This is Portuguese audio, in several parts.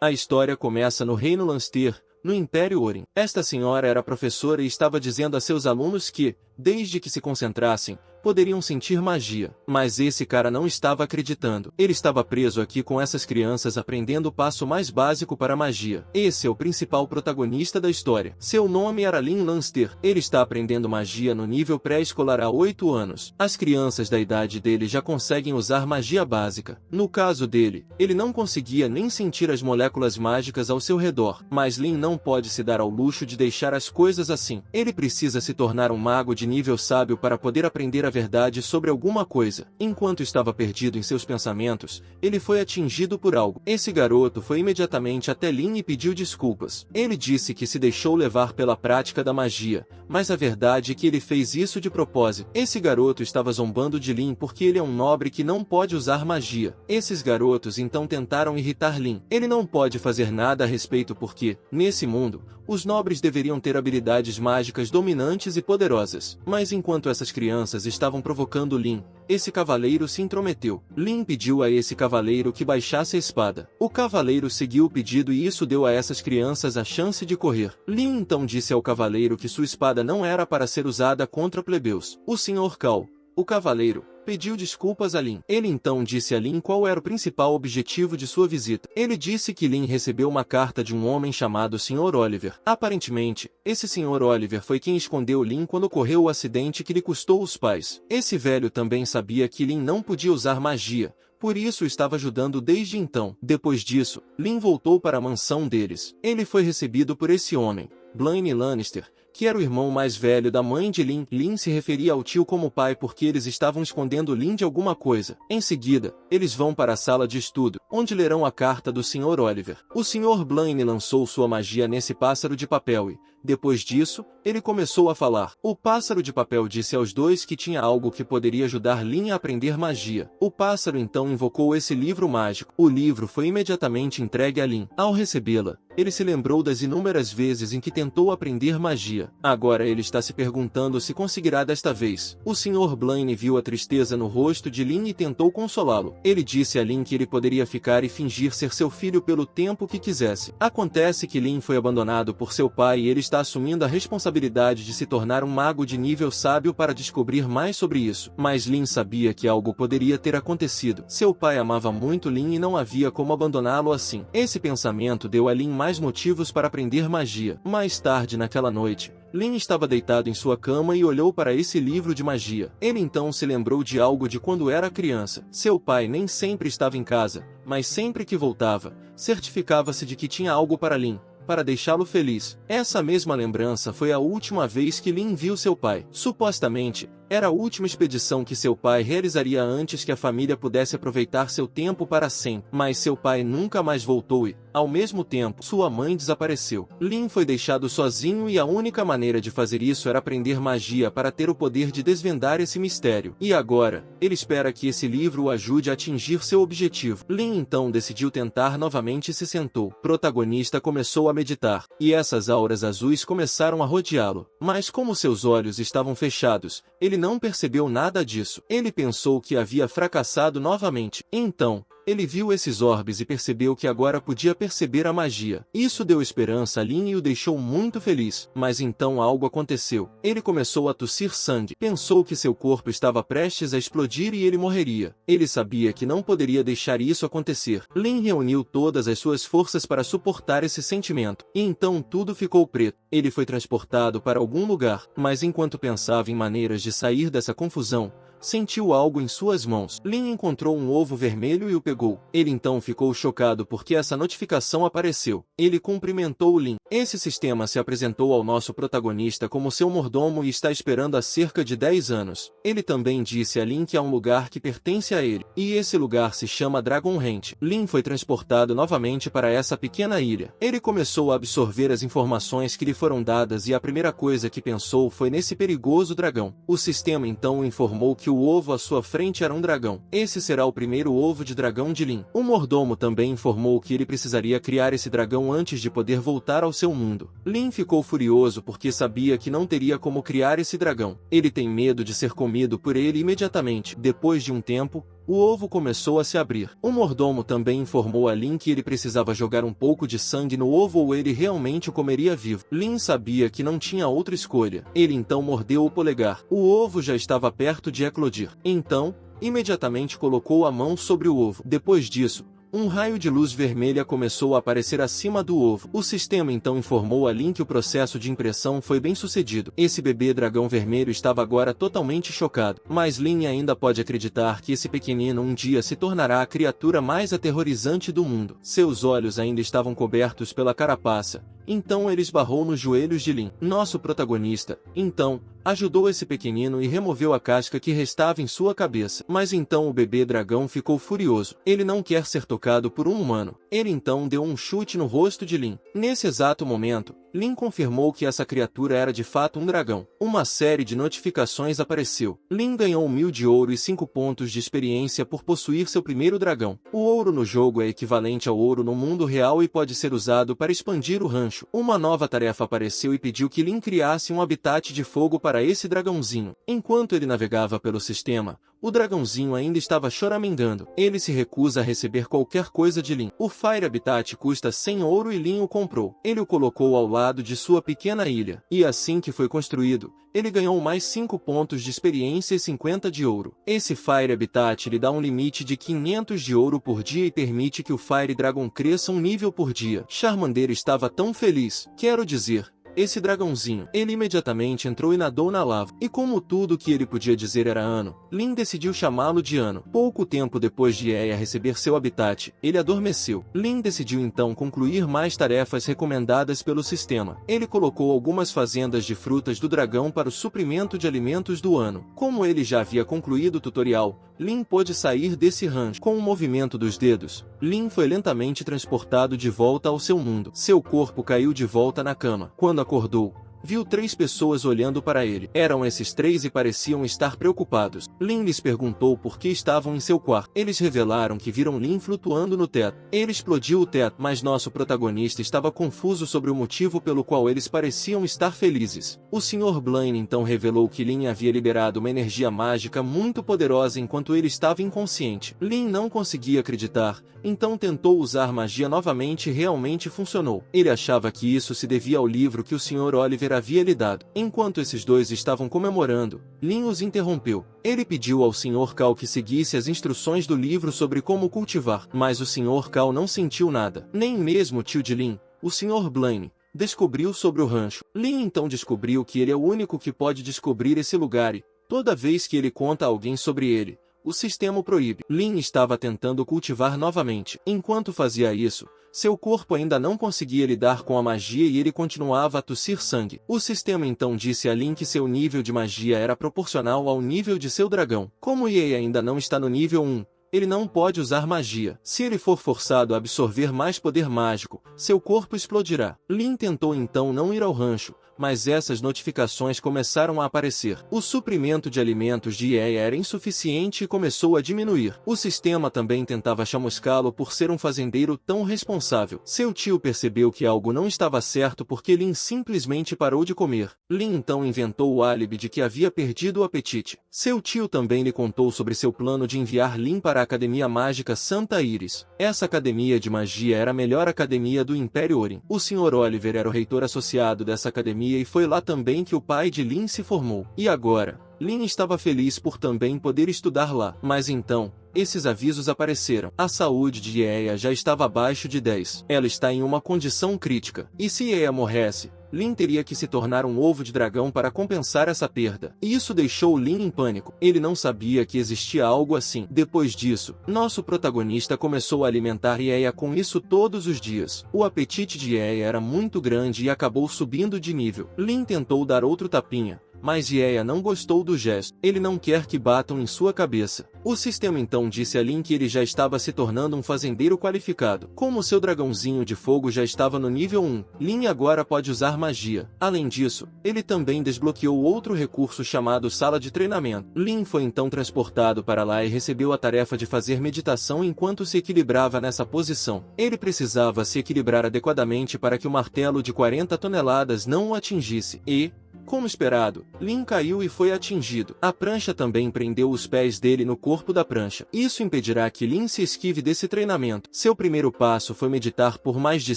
A história começa no Reino Lanster, no Império Orin. Esta senhora era professora e estava dizendo a seus alunos que, desde que se concentrassem, poderiam sentir magia. Mas esse cara não estava acreditando. Ele estava preso aqui com essas crianças aprendendo o passo mais básico para a magia. Esse é o principal protagonista da história. Seu nome era Lin Lanster. Ele está aprendendo magia no nível pré-escolar há 8 anos. As crianças da idade dele já conseguem usar magia básica. No caso dele, ele não conseguia nem sentir as moléculas mágicas ao seu redor. Mas Lin não pode se dar ao luxo de deixar as coisas assim. Ele precisa se tornar um mago de nível sábio para poder aprender a verdade sobre alguma coisa. Enquanto estava perdido em seus pensamentos, ele foi atingido por algo. Esse garoto foi imediatamente até Lin e pediu desculpas. Ele disse que se deixou levar pela prática da magia, mas a verdade é que ele fez isso de propósito. Esse garoto estava zombando de Lin porque ele é um nobre que não pode usar magia. Esses garotos então tentaram irritar Lin. Ele não pode fazer nada a respeito porque, nesse mundo, os nobres deveriam ter habilidades mágicas dominantes e poderosas. Mas enquanto essas crianças estavam provocando Lin, esse cavaleiro se intrometeu. Lin pediu a esse cavaleiro que baixasse a espada. O cavaleiro seguiu o pedido e isso deu a essas crianças a chance de correr. Lin então disse ao cavaleiro que sua espada não era para ser usada contra plebeus. O Sr. Cal, o cavaleiro, pediu desculpas a Lin. Ele então disse a Lin qual era o principal objetivo de sua visita. Ele disse que Lin recebeu uma carta de um homem chamado Sr. Oliver. Aparentemente, esse Sr. Oliver foi quem escondeu Lin quando ocorreu o acidente que lhe custou os pais. Esse velho também sabia que Lin não podia usar magia, por isso estava ajudando desde então. Depois disso, Lin voltou para a mansão deles. Ele foi recebido por esse homem, Blaine Lannister, que era o irmão mais velho da mãe de Lin. Lin se referia ao tio como pai porque eles estavam escondendo Lin de alguma coisa. Em seguida, eles vão para a sala de estudo, onde lerão a carta do Sr. Oliver. O Sr. Blaine lançou sua magia nesse pássaro de papel e, depois disso, ele começou a falar. O pássaro de papel disse aos dois que tinha algo que poderia ajudar Lin a aprender magia. O pássaro então invocou esse livro mágico. O livro foi imediatamente entregue a Lin. Ao recebê-la, ele se lembrou das inúmeras vezes em que tentou aprender magia. Agora ele está se perguntando se conseguirá desta vez. O Sr. Blaine viu a tristeza no rosto de Lin e tentou consolá-lo. Ele disse a Lin que ele poderia ficar e fingir ser seu filho pelo tempo que quisesse. Acontece que Lin foi abandonado por seu pai e ele está assumindo a responsabilidade de se tornar um mago de nível sábio para descobrir mais sobre isso. Mas Lin sabia que algo poderia ter acontecido. Seu pai amava muito Lin e não havia como abandoná-lo assim. Esse pensamento deu a Lin mais motivos para aprender magia. Mais tarde naquela noite, Lin estava deitado em sua cama e olhou para esse livro de magia. Ele então se lembrou de algo de quando era criança. Seu pai nem sempre estava em casa, mas sempre que voltava, certificava-se de que tinha algo para Lin, para deixá-lo feliz. Essa mesma lembrança foi a última vez que Lin viu seu pai. Supostamente, era a última expedição que seu pai realizaria antes que a família pudesse aproveitar seu tempo para sempre. Mas seu pai nunca mais voltou e, ao mesmo tempo, sua mãe desapareceu. Lin foi deixado sozinho e a única maneira de fazer isso era aprender magia para ter o poder de desvendar esse mistério. E agora, ele espera que esse livro o ajude a atingir seu objetivo. Lin então decidiu tentar novamente e se sentou. O protagonista começou a meditar, e essas auras azuis começaram a rodeá-lo. Mas como seus olhos estavam fechados, ele não percebeu nada disso. Ele pensou que havia fracassado novamente. Então, ele viu esses orbes e percebeu que agora podia perceber a magia. Isso deu esperança a Lin e o deixou muito feliz. Mas então algo aconteceu. Ele começou a tossir sangue. Pensou que seu corpo estava prestes a explodir e ele morreria. Ele sabia que não poderia deixar isso acontecer. Lin reuniu todas as suas forças para suportar esse sentimento. E então tudo ficou preto. Ele foi transportado para algum lugar. Mas enquanto pensava em maneiras de sair dessa confusão, sentiu algo em suas mãos. Lin encontrou um ovo vermelho e o pegou. Ele então ficou chocado porque essa notificação apareceu. Ele cumprimentou Lin. Esse sistema se apresentou ao nosso protagonista como seu mordomo e está esperando há cerca de 10 anos. Ele também disse a Lin que há um lugar que pertence a ele, e esse lugar se chama Dragonrent. Lin foi transportado novamente para essa pequena ilha. Ele começou a absorver as informações que lhe foram dadas e a primeira coisa que pensou foi nesse perigoso dragão. O sistema então o informou que o ovo à sua frente era um dragão. Esse será o primeiro ovo de dragão de Lin. O mordomo também informou que ele precisaria criar esse dragão antes de poder voltar ao seu mundo. Lin ficou furioso porque sabia que não teria como criar esse dragão. Ele tem medo de ser comido por ele imediatamente. Depois de um tempo, o ovo começou a se abrir. O mordomo também informou a Lin que ele precisava jogar um pouco de sangue no ovo ou ele realmente o comeria vivo. Lin sabia que não tinha outra escolha. Ele então mordeu o polegar. O ovo já estava perto de eclodir. Então, imediatamente colocou a mão sobre o ovo. Depois disso, um raio de luz vermelha começou a aparecer acima do ovo. O sistema então informou a Lin que o processo de impressão foi bem sucedido. Esse bebê dragão vermelho estava agora totalmente chocado. Mas Lin ainda pode acreditar que esse pequenino um dia se tornará a criatura mais aterrorizante do mundo. Seus olhos ainda estavam cobertos pela carapaça. Então ele esbarrou nos joelhos de Lin. Nosso protagonista, então, ajudou esse pequenino e removeu a casca que restava em sua cabeça. Mas então o bebê dragão ficou furioso. Ele não quer ser tocado por um humano. Ele então deu um chute no rosto de Lin. Nesse exato momento, Lin confirmou que essa criatura era de fato um dragão. Uma série de notificações apareceu. Lin ganhou 1000 de ouro e 5 pontos de experiência por possuir seu primeiro dragão. O ouro no jogo é equivalente ao ouro no mundo real e pode ser usado para expandir o rancho. Uma nova tarefa apareceu e pediu que Lin criasse um habitat de fogo para esse dragãozinho. Enquanto ele navegava pelo sistema, o dragãozinho ainda estava choramingando. Ele se recusa a receber qualquer coisa de Lin. O Fire Habitat custa 100 ouro e Lin o comprou. Ele o colocou ao lado de sua pequena ilha. E assim que foi construído, ele ganhou mais 5 pontos de experiência e 50 de ouro. Esse Fire Habitat lhe dá um limite de 500 de ouro por dia e permite que o Fire Dragon cresça um nível por dia. Charmander estava tão feliz. Quero dizer, esse dragãozinho. Ele imediatamente entrou e nadou na lava. E como tudo que ele podia dizer era Ano, Lin decidiu chamá-lo de Ano. Pouco tempo depois de Eia receber seu habitat, ele adormeceu. Lin decidiu então concluir mais tarefas recomendadas pelo sistema. Ele colocou algumas fazendas de frutas do dragão para o suprimento de alimentos do Ano. Como ele já havia concluído o tutorial, Lin pôde sair desse rancho. Com o movimento dos dedos, Lin foi lentamente transportado de volta ao seu mundo. Seu corpo caiu de volta na cama. Quando acordou, viu 3 pessoas olhando para ele. Eram esses 3 e pareciam estar preocupados. Lin lhes perguntou por que estavam em seu quarto. Eles revelaram que viram Lin flutuando no teto. Ele explodiu o teto, mas nosso protagonista estava confuso sobre o motivo pelo qual eles pareciam estar felizes. O Sr. Blaine então revelou que Lin havia liberado uma energia mágica muito poderosa enquanto ele estava inconsciente. Lin não conseguia acreditar, então tentou usar magia novamente e realmente funcionou. Ele achava que isso se devia ao livro que o Sr. Oliver havia lhe dado. Enquanto esses dois estavam comemorando, Lin os interrompeu. Ele pediu ao Sr. Cal que seguisse as instruções do livro sobre como cultivar, mas o Sr. Cal não sentiu nada. Nem mesmo o tio de Lin, o Sr. Blaine, descobriu sobre o rancho. Lin então descobriu que ele é o único que pode descobrir esse lugar e, toda vez que ele conta a alguém sobre ele, o sistema o proíbe. Lin estava tentando cultivar novamente. Enquanto fazia isso, seu corpo ainda não conseguia lidar com a magia e ele continuava a tossir sangue. O sistema então disse a Lin que seu nível de magia era proporcional ao nível de seu dragão. Como Ye ainda não está no nível 1, ele não pode usar magia. Se ele for forçado a absorver mais poder mágico, seu corpo explodirá. Lin tentou então não ir ao rancho, mas essas notificações começaram a aparecer. O suprimento de alimentos de Yeia era insuficiente e começou a diminuir. O sistema também tentava chamuscá-lo por ser um fazendeiro tão responsável. Seu tio percebeu que algo não estava certo porque Lin simplesmente parou de comer. Lin então inventou o álibi de que havia perdido o apetite. Seu tio também lhe contou sobre seu plano de enviar Lin para a Academia Mágica Santa Iris. Essa academia de magia era a melhor academia do Império Orin. O Sr. Oliver era o reitor associado dessa academia e foi lá também que o pai de Lin se formou. E agora, Lin estava feliz por também poder estudar lá. Mas então, esses avisos apareceram. A saúde de Yeia já estava abaixo de 10. Ela está em uma condição crítica. E se Yeia morresse, Lin teria que se tornar um ovo de dragão para compensar essa perda. E isso deixou Lin em pânico. Ele não sabia que existia algo assim. Depois disso, nosso protagonista começou a alimentar Yeia com isso todos os dias. O apetite de Yeia era muito grande e acabou subindo de nível. Lin tentou dar outro tapinha, mas Yeia não gostou do gesto. Ele não quer que batam em sua cabeça. O sistema então disse a Lin que ele já estava se tornando um fazendeiro qualificado. Como seu dragãozinho de fogo já estava no nível 1, Lin agora pode usar magia. Além disso, ele também desbloqueou outro recurso chamado Sala de Treinamento. Lin foi então transportado para lá e recebeu a tarefa de fazer meditação enquanto se equilibrava nessa posição. Ele precisava se equilibrar adequadamente para que o martelo de 40 toneladas não o atingisse. E, Como esperado, Lin caiu e foi atingido. A prancha também prendeu os pés dele no corpo da prancha. Isso impedirá que Lin se esquive desse treinamento. Seu primeiro passo foi meditar por mais de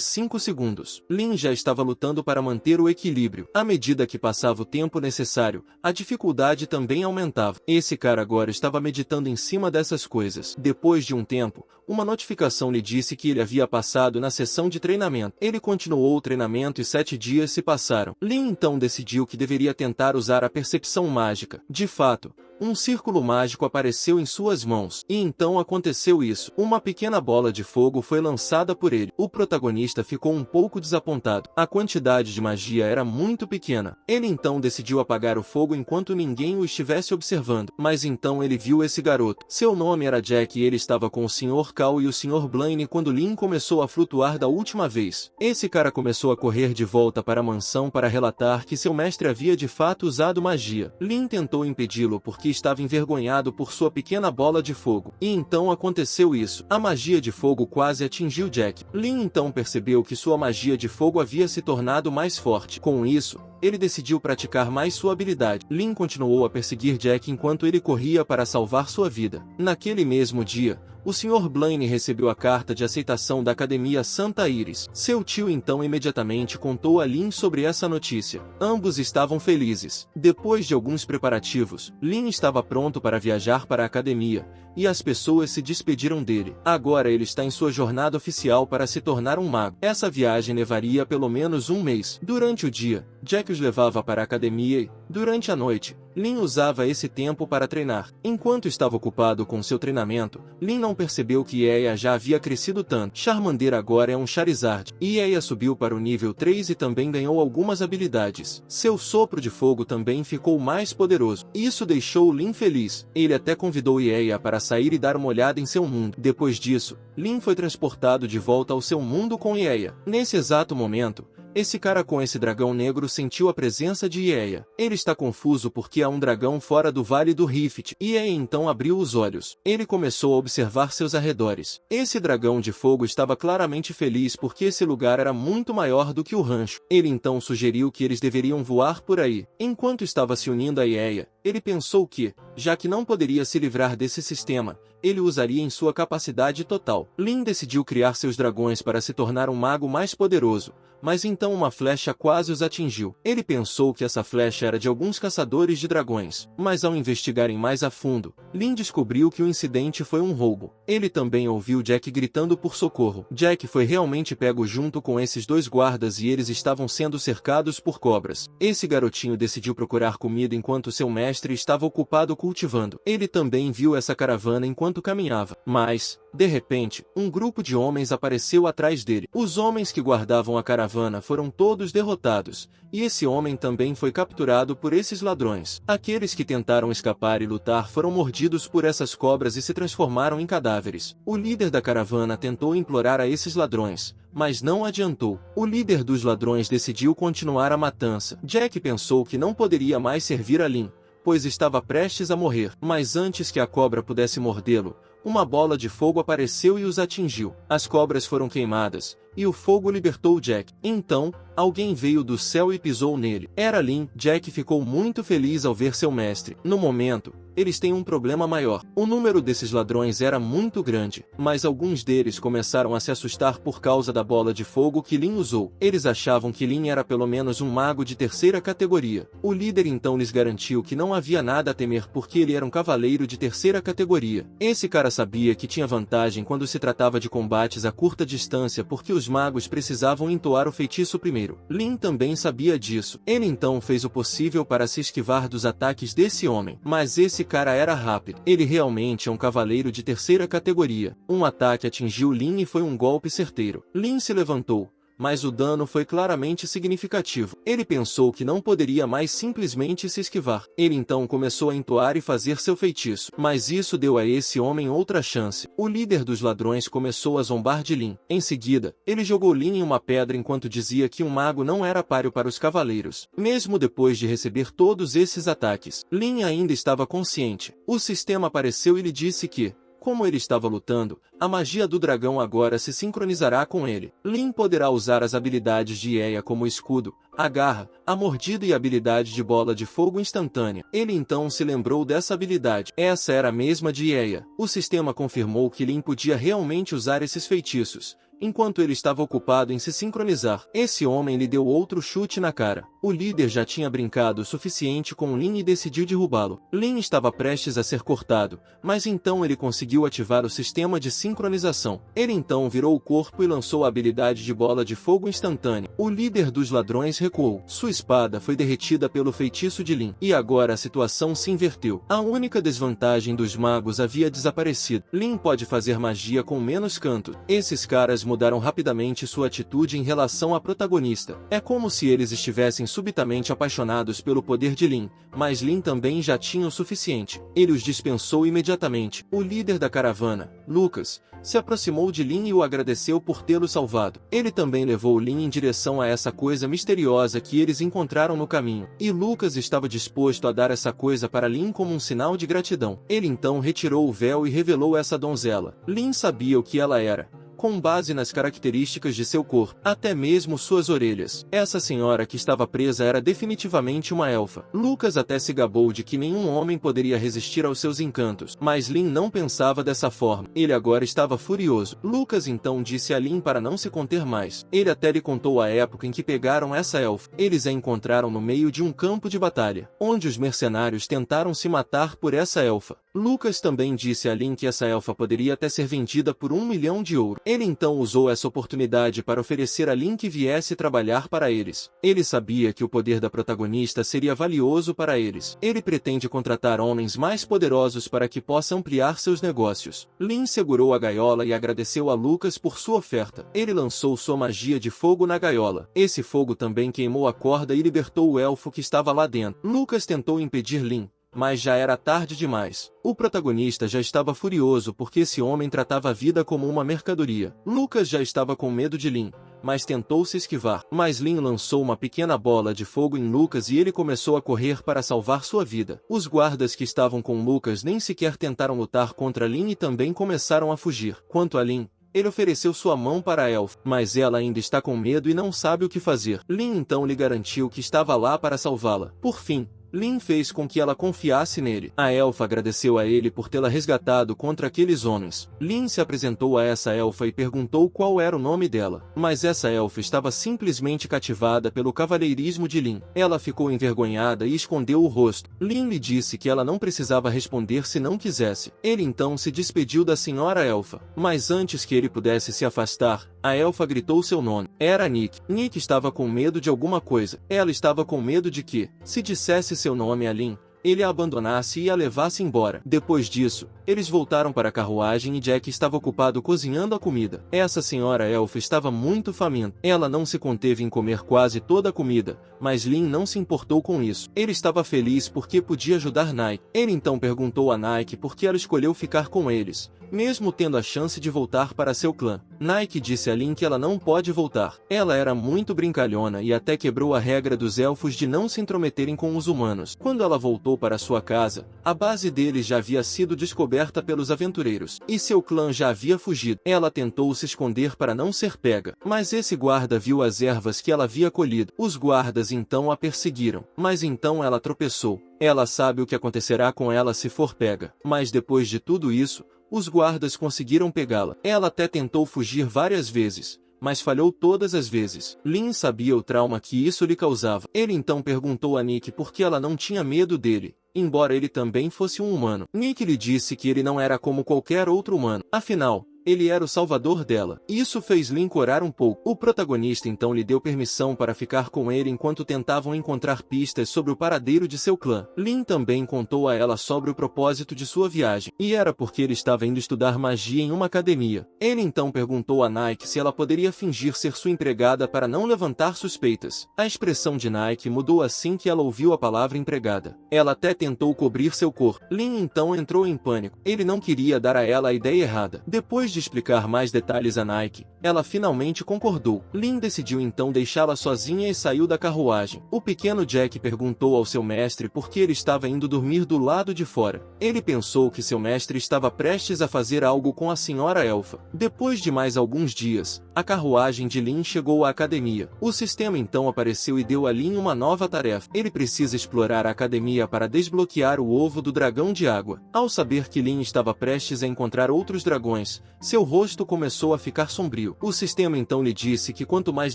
5 segundos. Lin já estava lutando para manter o equilíbrio. À medida que passava o tempo necessário, a dificuldade também aumentava. Esse cara agora estava meditando em cima dessas coisas. Depois de um tempo, uma notificação lhe disse que ele havia passado na sessão de treinamento. Ele continuou o treinamento e 7 dias se passaram. Lin então decidiu que deveria tentar usar a percepção mágica. De fato, um círculo mágico apareceu em suas mãos. E então aconteceu isso. Uma pequena bola de fogo foi lançada por ele. O protagonista ficou um pouco desapontado. A quantidade de magia era muito pequena. Ele então decidiu apagar o fogo enquanto ninguém o estivesse observando. Mas então ele viu esse garoto. Seu nome era Jack e ele estava com o Sr. Cal e o Sr. Blaine quando Lin começou a flutuar da última vez. Esse cara começou a correr de volta para a mansão para relatar que seu mestre havia de fato usado magia. Lin tentou impedi-lo porque estava envergonhado por sua pequena bola de fogo. E então aconteceu isso. A magia de fogo quase atingiu Jack. Lin então percebeu que sua magia de fogo havia se tornado mais forte. Com isso, ele decidiu praticar mais sua habilidade. Lin continuou a perseguir Jack enquanto ele corria para salvar sua vida. Naquele mesmo dia, o Sr. Blaine recebeu a carta de aceitação da Academia Santa Iris. Seu tio então imediatamente contou a Lin sobre essa notícia. Ambos estavam felizes. Depois de alguns preparativos, Lin estava pronto para viajar para a academia, e as pessoas se despediram dele. Agora ele está em sua jornada oficial para se tornar um mago. Essa viagem levaria pelo menos um mês. Durante o dia, Jack os levava para a academia e, durante a noite, Lin usava esse tempo para treinar. Enquanto estava ocupado com seu treinamento, Lin não percebeu que Eia já havia crescido tanto. Charmander agora é um Charizard. E Eia subiu para o nível 3 e também ganhou algumas habilidades. Seu sopro de fogo também ficou mais poderoso. Isso deixou Lin feliz. Ele até convidou Eia para sair e dar uma olhada em seu mundo. Depois disso, Lin foi transportado de volta ao seu mundo com Eia. Nesse exato momento, esse cara com esse dragão negro sentiu a presença de Eia. Ele está confuso porque há um dragão fora do Vale do Rift. Eia então abriu os olhos. Ele começou a observar seus arredores. Esse dragão de fogo estava claramente feliz porque esse lugar era muito maior do que o rancho. Ele então sugeriu que eles deveriam voar por aí. Enquanto estava se unindo a Eia, ele pensou que, já que não poderia se livrar desse sistema, ele usaria em sua capacidade total. Lin decidiu criar seus dragões para se tornar um mago mais poderoso, mas então uma flecha quase os atingiu. Ele pensou que essa flecha era de alguns caçadores de dragões, mas ao investigarem mais a fundo, Lin descobriu que o incidente foi um roubo. Ele também ouviu Jack gritando por socorro. Jack foi realmente pego junto com esses dois guardas e eles estavam sendo cercados por cobras. Esse garotinho decidiu procurar comida enquanto seu mestre estava ocupado cultivando. Ele também viu essa caravana enquanto caminhava, mas, de repente, um grupo de homens apareceu atrás dele. Os homens que guardavam a caravana foram todos derrotados, e esse homem também foi capturado por esses ladrões. Aqueles que tentaram escapar e lutar foram mordidos por essas cobras e se transformaram em cadáveres. O líder da caravana tentou implorar a esses ladrões, mas não adiantou. O líder dos ladrões decidiu continuar a matança. Jack pensou que não poderia mais servir a Lin, pois estava prestes a morrer. Mas antes que a cobra pudesse mordê-lo, uma bola de fogo apareceu e os atingiu. As cobras foram queimadas, e o fogo libertou Jack. Então, alguém veio do céu e pisou nele. Era Lin. Jack ficou muito feliz ao ver seu mestre. No momento, eles têm um problema maior. O número desses ladrões era muito grande, mas alguns deles começaram a se assustar por causa da bola de fogo que Lin usou. Eles achavam que Lin era pelo menos um mago de terceira categoria. O líder então lhes garantiu que não havia nada a temer porque ele era um cavaleiro de terceira categoria. Esse cara sabia que tinha vantagem quando se tratava de combates a curta distância porque os magos precisavam entoar o feitiço primeiro. Lin também sabia disso. Ele então fez o possível para se esquivar dos ataques desse homem. Mas esse cara era rápido. Ele realmente é um cavaleiro de terceira categoria. Um ataque atingiu Lin e foi um golpe certeiro. Lin se levantou, mas o dano foi claramente significativo. Ele pensou que não poderia mais simplesmente se esquivar. Ele então começou a entoar e fazer seu feitiço. Mas isso deu a esse homem outra chance. O líder dos ladrões começou a zombar de Lin. Em seguida, ele jogou Lin em uma pedra enquanto dizia que um mago não era páreo para os cavaleiros. Mesmo depois de receber todos esses ataques, Lin ainda estava consciente. O sistema apareceu e lhe disse que, Como ele estava lutando, a magia do dragão agora se sincronizará com ele. Lin poderá usar as habilidades de Eia como o escudo, a garra, a mordida e a habilidade de bola de fogo instantânea. Ele então se lembrou dessa habilidade. Essa era a mesma de Eia. O sistema confirmou que Lin podia realmente usar esses feitiços. Enquanto ele estava ocupado em se sincronizar, esse homem lhe deu outro chute na cara. O líder já tinha brincado o suficiente com Lin e decidiu derrubá-lo. Lin estava prestes a ser cortado, mas então ele conseguiu ativar o sistema de sincronização. Ele então virou o corpo e lançou a habilidade de bola de fogo instantânea. O líder dos ladrões recuou. Sua espada foi derretida pelo feitiço de Lin. E agora a situação se inverteu. A única desvantagem dos magos havia desaparecido. Lin pode fazer magia com menos canto. Esses caras mudaram rapidamente sua atitude em relação à protagonista. É como se eles estivessem subitamente apaixonados pelo poder de Lin, mas Lin também já tinha o suficiente. Ele os dispensou imediatamente. O líder da caravana, Lucas, se aproximou de Lin e o agradeceu por tê-lo salvado. Ele também levou Lin em direção a essa coisa misteriosa que eles encontraram no caminho. E Lucas estava disposto a dar essa coisa para Lin como um sinal de gratidão. Ele então retirou o véu e revelou essa donzela. Lin sabia o que ela era, com base nas características de seu corpo, até mesmo suas orelhas. Essa senhora que estava presa era definitivamente uma elfa. Lucas até se gabou de que nenhum homem poderia resistir aos seus encantos, mas Lin não pensava dessa forma. Ele agora estava furioso. Lucas então disse a Lin para não se conter mais. Ele até lhe contou a época em que pegaram essa elfa. Eles a encontraram no meio de um campo de batalha, onde os mercenários tentaram se matar por essa elfa. Lucas também disse a Lin que essa elfa poderia até ser vendida por 1 milhão de ouro. Ele então usou essa oportunidade para oferecer a Lin que viesse trabalhar para eles. Ele sabia que o poder da protagonista seria valioso para eles. Ele pretende contratar homens mais poderosos para que possa ampliar seus negócios. Lin segurou a gaiola e agradeceu a Lucas por sua oferta. Ele lançou sua magia de fogo na gaiola. Esse fogo também queimou a corda e libertou o elfo que estava lá dentro. Lucas tentou impedir Lin, mas já era tarde demais. O protagonista já estava furioso porque esse homem tratava a vida como uma mercadoria. Lucas já estava com medo de Lin, mas tentou se esquivar. Mas Lin lançou uma pequena bola de fogo em Lucas e ele começou a correr para salvar sua vida. Os guardas que estavam com Lucas nem sequer tentaram lutar contra Lin e também começaram a fugir. Quanto a Lin, ele ofereceu sua mão para a elfa, mas ela ainda está com medo e não sabe o que fazer. Lin então lhe garantiu que estava lá para salvá-la. Por fim, Lin fez com que ela confiasse nele. A elfa agradeceu a ele por tê-la resgatado contra aqueles homens. Lin se apresentou a essa elfa e perguntou qual era o nome dela. Mas essa elfa estava simplesmente cativada pelo cavalheirismo de Lin. Ela ficou envergonhada e escondeu o rosto. Lin lhe disse que ela não precisava responder se não quisesse. Ele então se despediu da senhora elfa. Mas antes que ele pudesse se afastar, a elfa gritou seu nome. Era Nick. Nick estava com medo de alguma coisa. Ela estava com medo de que, se dissesse seu nome a Lin, ele a abandonasse e a levasse embora. Depois disso, eles voltaram para a carruagem e Jack estava ocupado cozinhando a comida. Essa senhora elfa estava muito faminta. Ela não se conteve em comer quase toda a comida, mas Lin não se importou com isso. Ele estava feliz porque podia ajudar Nike. Ele então perguntou a Nike por que ela escolheu ficar com eles, mesmo tendo a chance de voltar para seu clã. Nike disse a Lin que ela não pode voltar. Ela era muito brincalhona e até quebrou a regra dos elfos de não se intrometerem com os humanos. Quando ela voltou para sua casa, a base deles já havia sido descoberta pelos aventureiros, e seu clã já havia fugido. Ela tentou se esconder para não ser pega, mas esse guarda viu as ervas que ela havia colhido. Os guardas então a perseguiram, mas então ela tropeçou. Ela sabe o que acontecerá com ela se for pega. Mas depois de tudo isso, os guardas conseguiram pegá-la. Ela até tentou fugir várias vezes, mas falhou todas as vezes. Lin sabia o trauma que isso lhe causava. Ele então perguntou a Nick por que ela não tinha medo dele, embora ele também fosse um humano. Nick lhe disse que ele não era como qualquer outro humano. Afinal, ele era o salvador dela. Isso fez Lin corar um pouco. O protagonista então lhe deu permissão para ficar com ele enquanto tentavam encontrar pistas sobre o paradeiro de seu clã. Lin também contou a ela sobre o propósito de sua viagem, e era porque ele estava indo estudar magia em uma academia. Ele então perguntou a Nike se ela poderia fingir ser sua empregada para não levantar suspeitas. A expressão de Nike mudou assim que ela ouviu a palavra empregada. Ela até tentou cobrir seu corpo. Lin então entrou em pânico. Ele não queria dar a ela a ideia errada. Depois Depois de explicar mais detalhes a Nike, ela finalmente concordou. Lin decidiu então deixá-la sozinha e saiu da carruagem. O pequeno Jack perguntou ao seu mestre por que ele estava indo dormir do lado de fora. Ele pensou que seu mestre estava prestes a fazer algo com a senhora elfa. Depois de mais alguns dias, a carruagem de Lin chegou à academia. O sistema então apareceu e deu a Lin uma nova tarefa. Ele precisa explorar a academia para desbloquear o ovo do dragão de água. Ao saber que Lin estava prestes a encontrar outros dragões, seu rosto começou a ficar sombrio. O sistema então lhe disse que quanto mais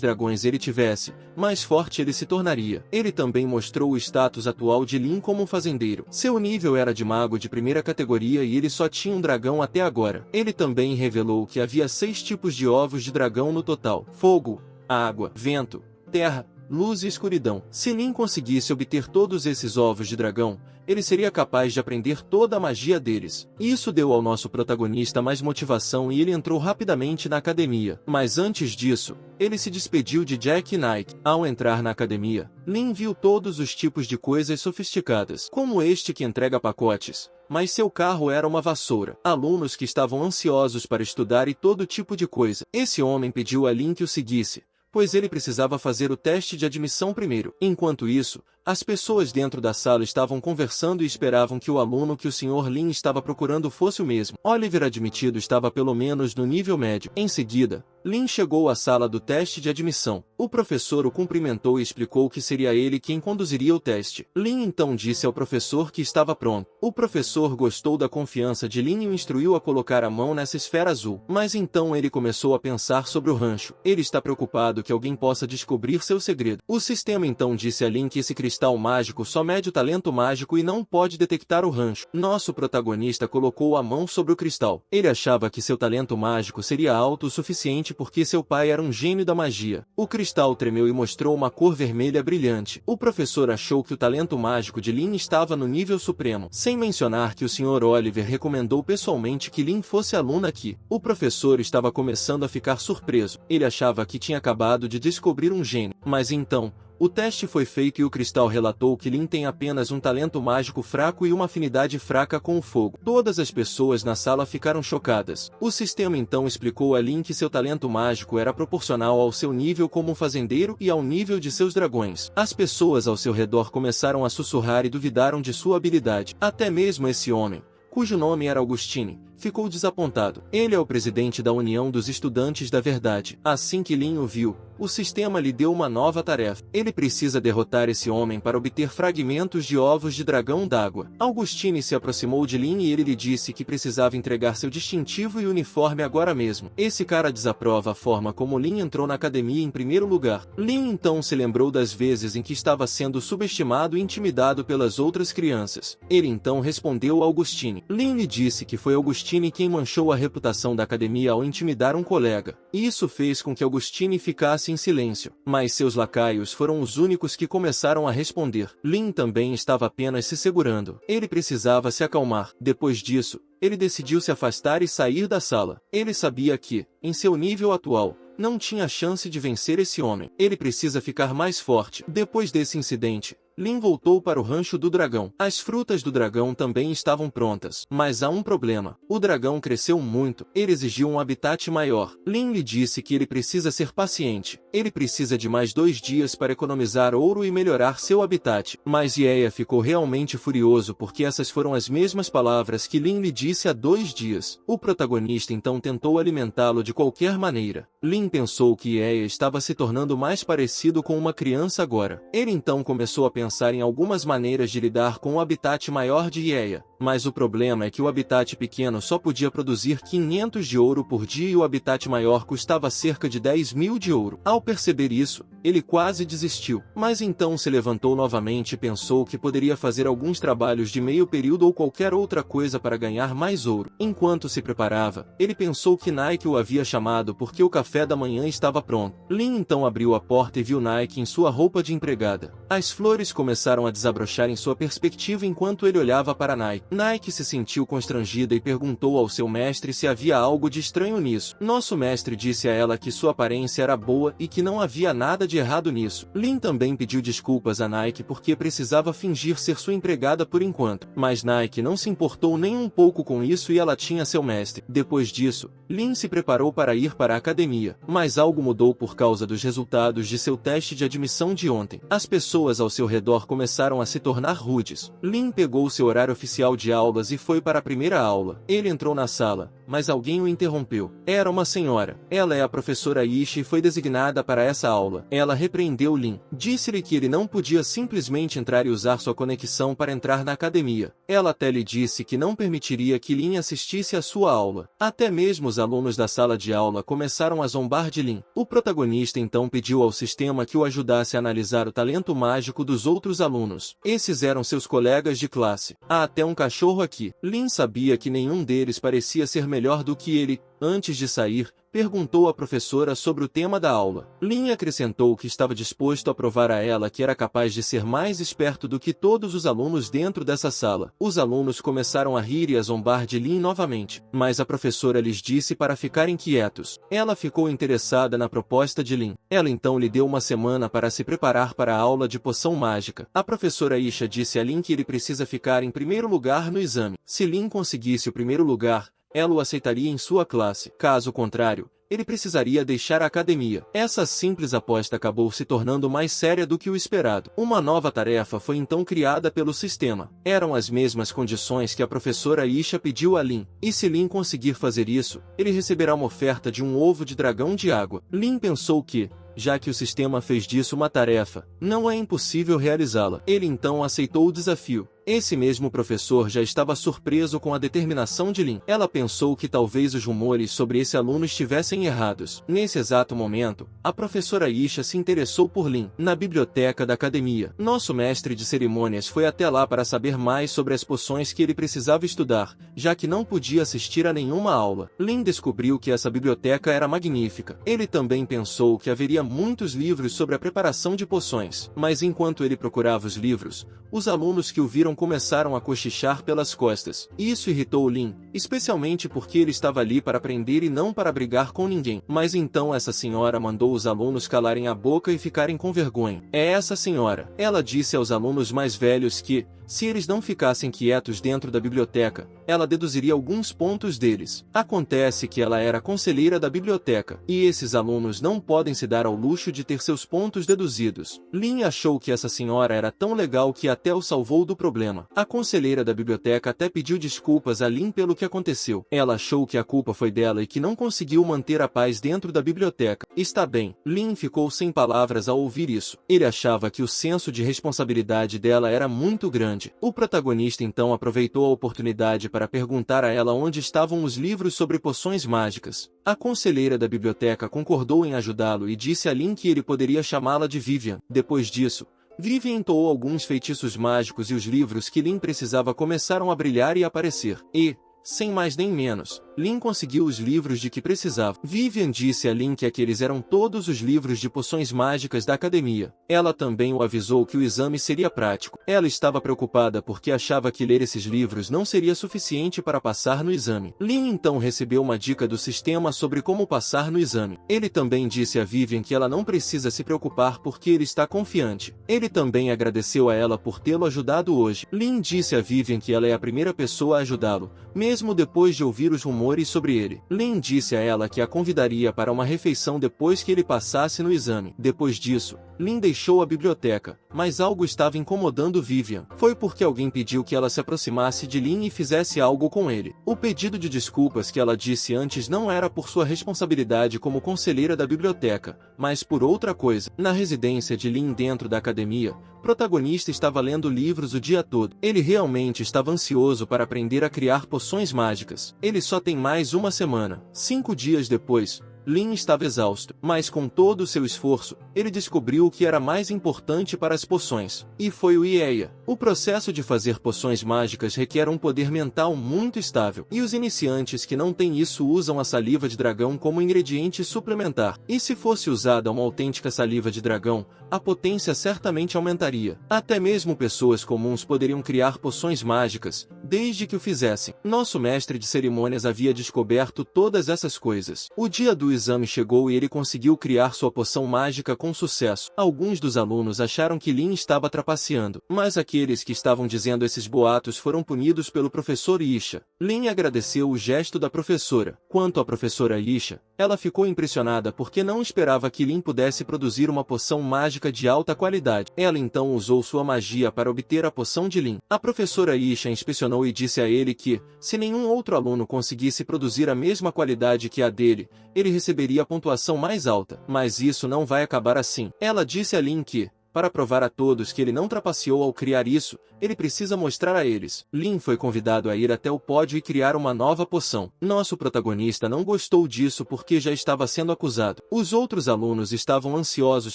dragões ele tivesse, mais forte ele se tornaria. Ele também mostrou o status atual de Lin como fazendeiro. Seu nível era de mago de primeira categoria e ele só tinha um dragão até agora. Ele também revelou que havia 6 tipos de ovos de dragão no total: fogo, água, vento, terra, luz e escuridão. Se Lin conseguisse obter todos esses ovos de dragão, ele seria capaz de aprender toda a magia deles. Isso deu ao nosso protagonista mais motivação e ele entrou rapidamente na academia. Mas antes disso, ele se despediu de Jack e Nike. Ao entrar na academia, Lin viu todos os tipos de coisas sofisticadas, como este que entrega pacotes, mas seu carro era uma vassoura. Alunos que estavam ansiosos para estudar e todo tipo de coisa. Esse homem pediu a Lin que o seguisse, pois ele precisava fazer o teste de admissão primeiro. Enquanto isso, as pessoas dentro da sala estavam conversando e esperavam que o aluno que o Sr. Lin estava procurando fosse o mesmo. Oliver, admitido, estava pelo menos no nível médio. Em seguida, Lin chegou à sala do teste de admissão. O professor o cumprimentou e explicou que seria ele quem conduziria o teste. Lin então disse ao professor que estava pronto. O professor gostou da confiança de Lin e o instruiu a colocar a mão nessa esfera azul. Mas então ele começou a pensar sobre o rancho. Ele está preocupado que alguém possa descobrir seu segredo. O sistema então disse a Lin que esse cristal mágico só mede o talento mágico e não pode detectar o rancho. Nosso protagonista colocou a mão sobre o cristal. Ele achava que seu talento mágico seria alto o suficiente porque seu pai era um gênio da magia. O cristal tremeu e mostrou uma cor vermelha brilhante. O professor achou que o talento mágico de Lin estava no nível supremo, sem mencionar que o Sr. Oliver recomendou pessoalmente que Lin fosse aluna aqui. O professor estava começando a ficar surpreso. Ele achava que tinha acabado de descobrir um gênio. Mas então, o teste foi feito e o cristal relatou que Lin tem apenas um talento mágico fraco e uma afinidade fraca com o fogo. Todas as pessoas na sala ficaram chocadas. O sistema então explicou a Lin que seu talento mágico era proporcional ao seu nível como fazendeiro e ao nível de seus dragões. As pessoas ao seu redor começaram a sussurrar e duvidaram de sua habilidade. Até mesmo esse homem, cujo nome era Augustine, ficou desapontado. Ele é o presidente da União dos Estudantes da Verdade. Assim que Lin o viu, o sistema lhe deu uma nova tarefa. Ele precisa derrotar esse homem para obter fragmentos de ovos de dragão d'água. Augustine se aproximou de Lin e ele lhe disse que precisava entregar seu distintivo e uniforme agora mesmo. Esse cara desaprova a forma como Lin entrou na academia em primeiro lugar. Lin então se lembrou das vezes em que estava sendo subestimado e intimidado pelas outras crianças. Ele então respondeu a Augustine. Lin lhe disse que foi Augustine quem manchou a reputação da academia ao intimidar um colega. Isso fez com que Augustine ficasse em silêncio, mas seus lacaios foram os únicos que começaram a responder. Lin também estava apenas se segurando. Ele precisava se acalmar. Depois disso, ele decidiu se afastar e sair da sala. Ele sabia que, em seu nível atual, não tinha chance de vencer esse homem. Ele precisa ficar mais forte. Depois desse incidente, Lin voltou para o rancho do dragão. As frutas do dragão também estavam prontas. Mas há um problema. O dragão cresceu muito. Ele exigiu um habitat maior. Lin lhe disse que ele precisa ser paciente. Ele precisa de mais 2 dias para economizar ouro e melhorar seu habitat. Mas Yeia ficou realmente furioso porque essas foram as mesmas palavras que Lin lhe disse há 2 dias. O protagonista então tentou alimentá-lo de qualquer maneira. Lin pensou que Yeia estava se tornando mais parecido com uma criança agora. Ele então começou a pensar em algumas maneiras de lidar com o habitat maior de Yeia. Mas o problema é que o habitat pequeno só podia produzir 500 de ouro por dia e o habitat maior custava cerca de 10.000 de ouro. Ao perceber isso, ele quase desistiu. Mas então se levantou novamente e pensou que poderia fazer alguns trabalhos de meio período ou qualquer outra coisa para ganhar mais ouro. Enquanto se preparava, ele pensou que Nike o havia chamado porque o café da manhã estava pronto. Lin então abriu a porta e viu Nike em sua roupa de empregada. As flores começaram a desabrochar em sua perspectiva enquanto ele olhava para Nike. Nike se sentiu constrangida e perguntou ao seu mestre se havia algo de estranho nisso. Nosso mestre disse a ela que sua aparência era boa e que não havia nada de errado nisso. Lin também pediu desculpas a Nike porque precisava fingir ser sua empregada por enquanto, mas Nike não se importou nem um pouco com isso e ela tinha seu mestre. Depois disso, Lin se preparou para ir para a academia, mas algo mudou por causa dos resultados de seu teste de admissão de ontem. As pessoas ao seu redor começaram a se tornar rudes. Lin pegou seu horário oficial de aulas e foi para a primeira aula. Ele entrou na sala, mas alguém o interrompeu. Era uma senhora. Ela é a professora Ishi e foi designada para essa aula. Ela repreendeu Lin. Disse-lhe que ele não podia simplesmente entrar e usar sua conexão para entrar na academia. Ela até lhe disse que não permitiria que Lin assistisse à sua aula. Até mesmo os alunos da sala de aula começaram a zombar de Lin. O protagonista então pediu ao sistema que o ajudasse a analisar o talento mágico dos outros alunos. Esses eram seus colegas de classe. Há até um cachorro aqui. Lin sabia que nenhum deles parecia ser melhor do que ele. Antes de sair, perguntou à professora sobre o tema da aula. Lin acrescentou que estava disposto a provar a ela que era capaz de ser mais esperto do que todos os alunos dentro dessa sala. Os alunos começaram a rir e a zombar de Lin novamente, mas a professora lhes disse para ficarem quietos. Ela ficou interessada na proposta de Lin. Ela então lhe deu uma semana para se preparar para a aula de poção mágica. A professora Isha disse a Lin que ele precisa ficar em primeiro lugar no exame. Se Lin conseguisse o primeiro lugar, ela o aceitaria em sua classe. Caso contrário, ele precisaria deixar a academia. Essa simples aposta acabou se tornando mais séria do que o esperado. Uma nova tarefa foi então criada pelo sistema. Eram as mesmas condições que a professora Isha pediu a Lin. E se Lin conseguir fazer isso, ele receberá uma oferta de um ovo de dragão de água. Lin pensou que, já que o sistema fez disso uma tarefa, não é impossível realizá-la. Ele então aceitou o desafio. Esse mesmo professor já estava surpreso com a determinação de Lin. Ela pensou que talvez os rumores sobre esse aluno estivessem errados. Nesse exato momento, a professora Isha se interessou por Lin. Na biblioteca da academia, nosso mestre de cerimônias foi até lá para saber mais sobre as poções que ele precisava estudar, já que não podia assistir a nenhuma aula. Lin descobriu que essa biblioteca era magnífica. Ele também pensou que haveria muitos livros sobre a preparação de poções, mas enquanto ele procurava os livros, os alunos que o viram começaram a cochichar pelas costas. Isso irritou Lin, especialmente porque ele estava ali para aprender e não para brigar com ninguém. Mas então essa senhora mandou os alunos calarem a boca e ficarem com vergonha. É essa senhora. Ela disse aos alunos mais velhos que, se eles não ficassem quietos dentro da biblioteca, ela deduziria alguns pontos deles. Acontece que ela era conselheira da biblioteca, e esses alunos não podem se dar ao luxo de ter seus pontos deduzidos. Lin achou que essa senhora era tão legal que até o salvou do problema. A conselheira da biblioteca até pediu desculpas a Lin pelo que aconteceu. Ela achou que a culpa foi dela e que não conseguiu manter a paz dentro da biblioteca. Está bem. Lin ficou sem palavras ao ouvir isso. Ele achava que o senso de responsabilidade dela era muito grande. O protagonista então aproveitou a oportunidade para perguntar a ela onde estavam os livros sobre poções mágicas. A conselheira da biblioteca concordou em ajudá-lo e disse a Lin que ele poderia chamá-la de Vivian. Depois disso, Vivian entoou alguns feitiços mágicos e os livros que Lin precisava começaram a brilhar e aparecer. E, sem mais nem menos, Lin conseguiu os livros de que precisava. Vivian disse a Lin que aqueles eram todos os livros de poções mágicas da academia. Ela também o avisou que o exame seria prático. Ela estava preocupada porque achava que ler esses livros não seria suficiente para passar no exame. Lin então recebeu uma dica do sistema sobre como passar no exame. Ele também disse a Vivian que ela não precisa se preocupar porque ele está confiante. Ele também agradeceu a ela por tê-lo ajudado hoje. Lin disse a Vivian que ela é a primeira pessoa a ajudá-lo, mesmo depois de ouvir os rumores sobre ele. Lin disse a ela que a convidaria para uma refeição depois que ele passasse no exame. Depois disso, Lin deixou a biblioteca, mas algo estava incomodando Vivian. Foi porque alguém pediu que ela se aproximasse de Lin e fizesse algo com ele. O pedido de desculpas que ela disse antes não era por sua responsabilidade como conselheira da biblioteca, mas por outra coisa. Na residência de Lin dentro da academia, o protagonista estava lendo livros o dia todo. Ele realmente estava ansioso para aprender a criar poções mágicas. Ele só tem mais uma semana. 5 dias depois, Lin estava exausto, mas com todo o seu esforço, ele descobriu o que era mais importante para as poções, e foi o IEA. O processo de fazer poções mágicas requer um poder mental muito estável, e os iniciantes que não têm isso usam a saliva de dragão como ingrediente suplementar. E se fosse usada uma autêntica saliva de dragão, a potência certamente aumentaria. Até mesmo pessoas comuns poderiam criar poções mágicas, desde que o fizessem. Nosso mestre de cerimônias havia descoberto todas essas coisas. O dia do exame chegou e ele conseguiu criar sua poção mágica com sucesso. Alguns dos alunos acharam que Lin estava trapaceando, mas aqueles que estavam dizendo esses boatos foram punidos pelo professor Isha. Lin agradeceu o gesto da professora. Quanto à professora Isha, ela ficou impressionada porque não esperava que Lin pudesse produzir uma poção mágica de alta qualidade. Ela então usou sua magia para obter a poção de Lin. A professora Isha inspecionou e disse a ele que, se nenhum outro aluno conseguisse produzir a mesma qualidade que a dele, ele receberia a pontuação mais alta. Mas isso não vai acabar assim. Ela disse a Lin que, para provar a todos que ele não trapaceou ao criar isso, ele precisa mostrar a eles. Lin foi convidado a ir até o pódio e criar uma nova poção. Nosso protagonista não gostou disso porque já estava sendo acusado. Os outros alunos estavam ansiosos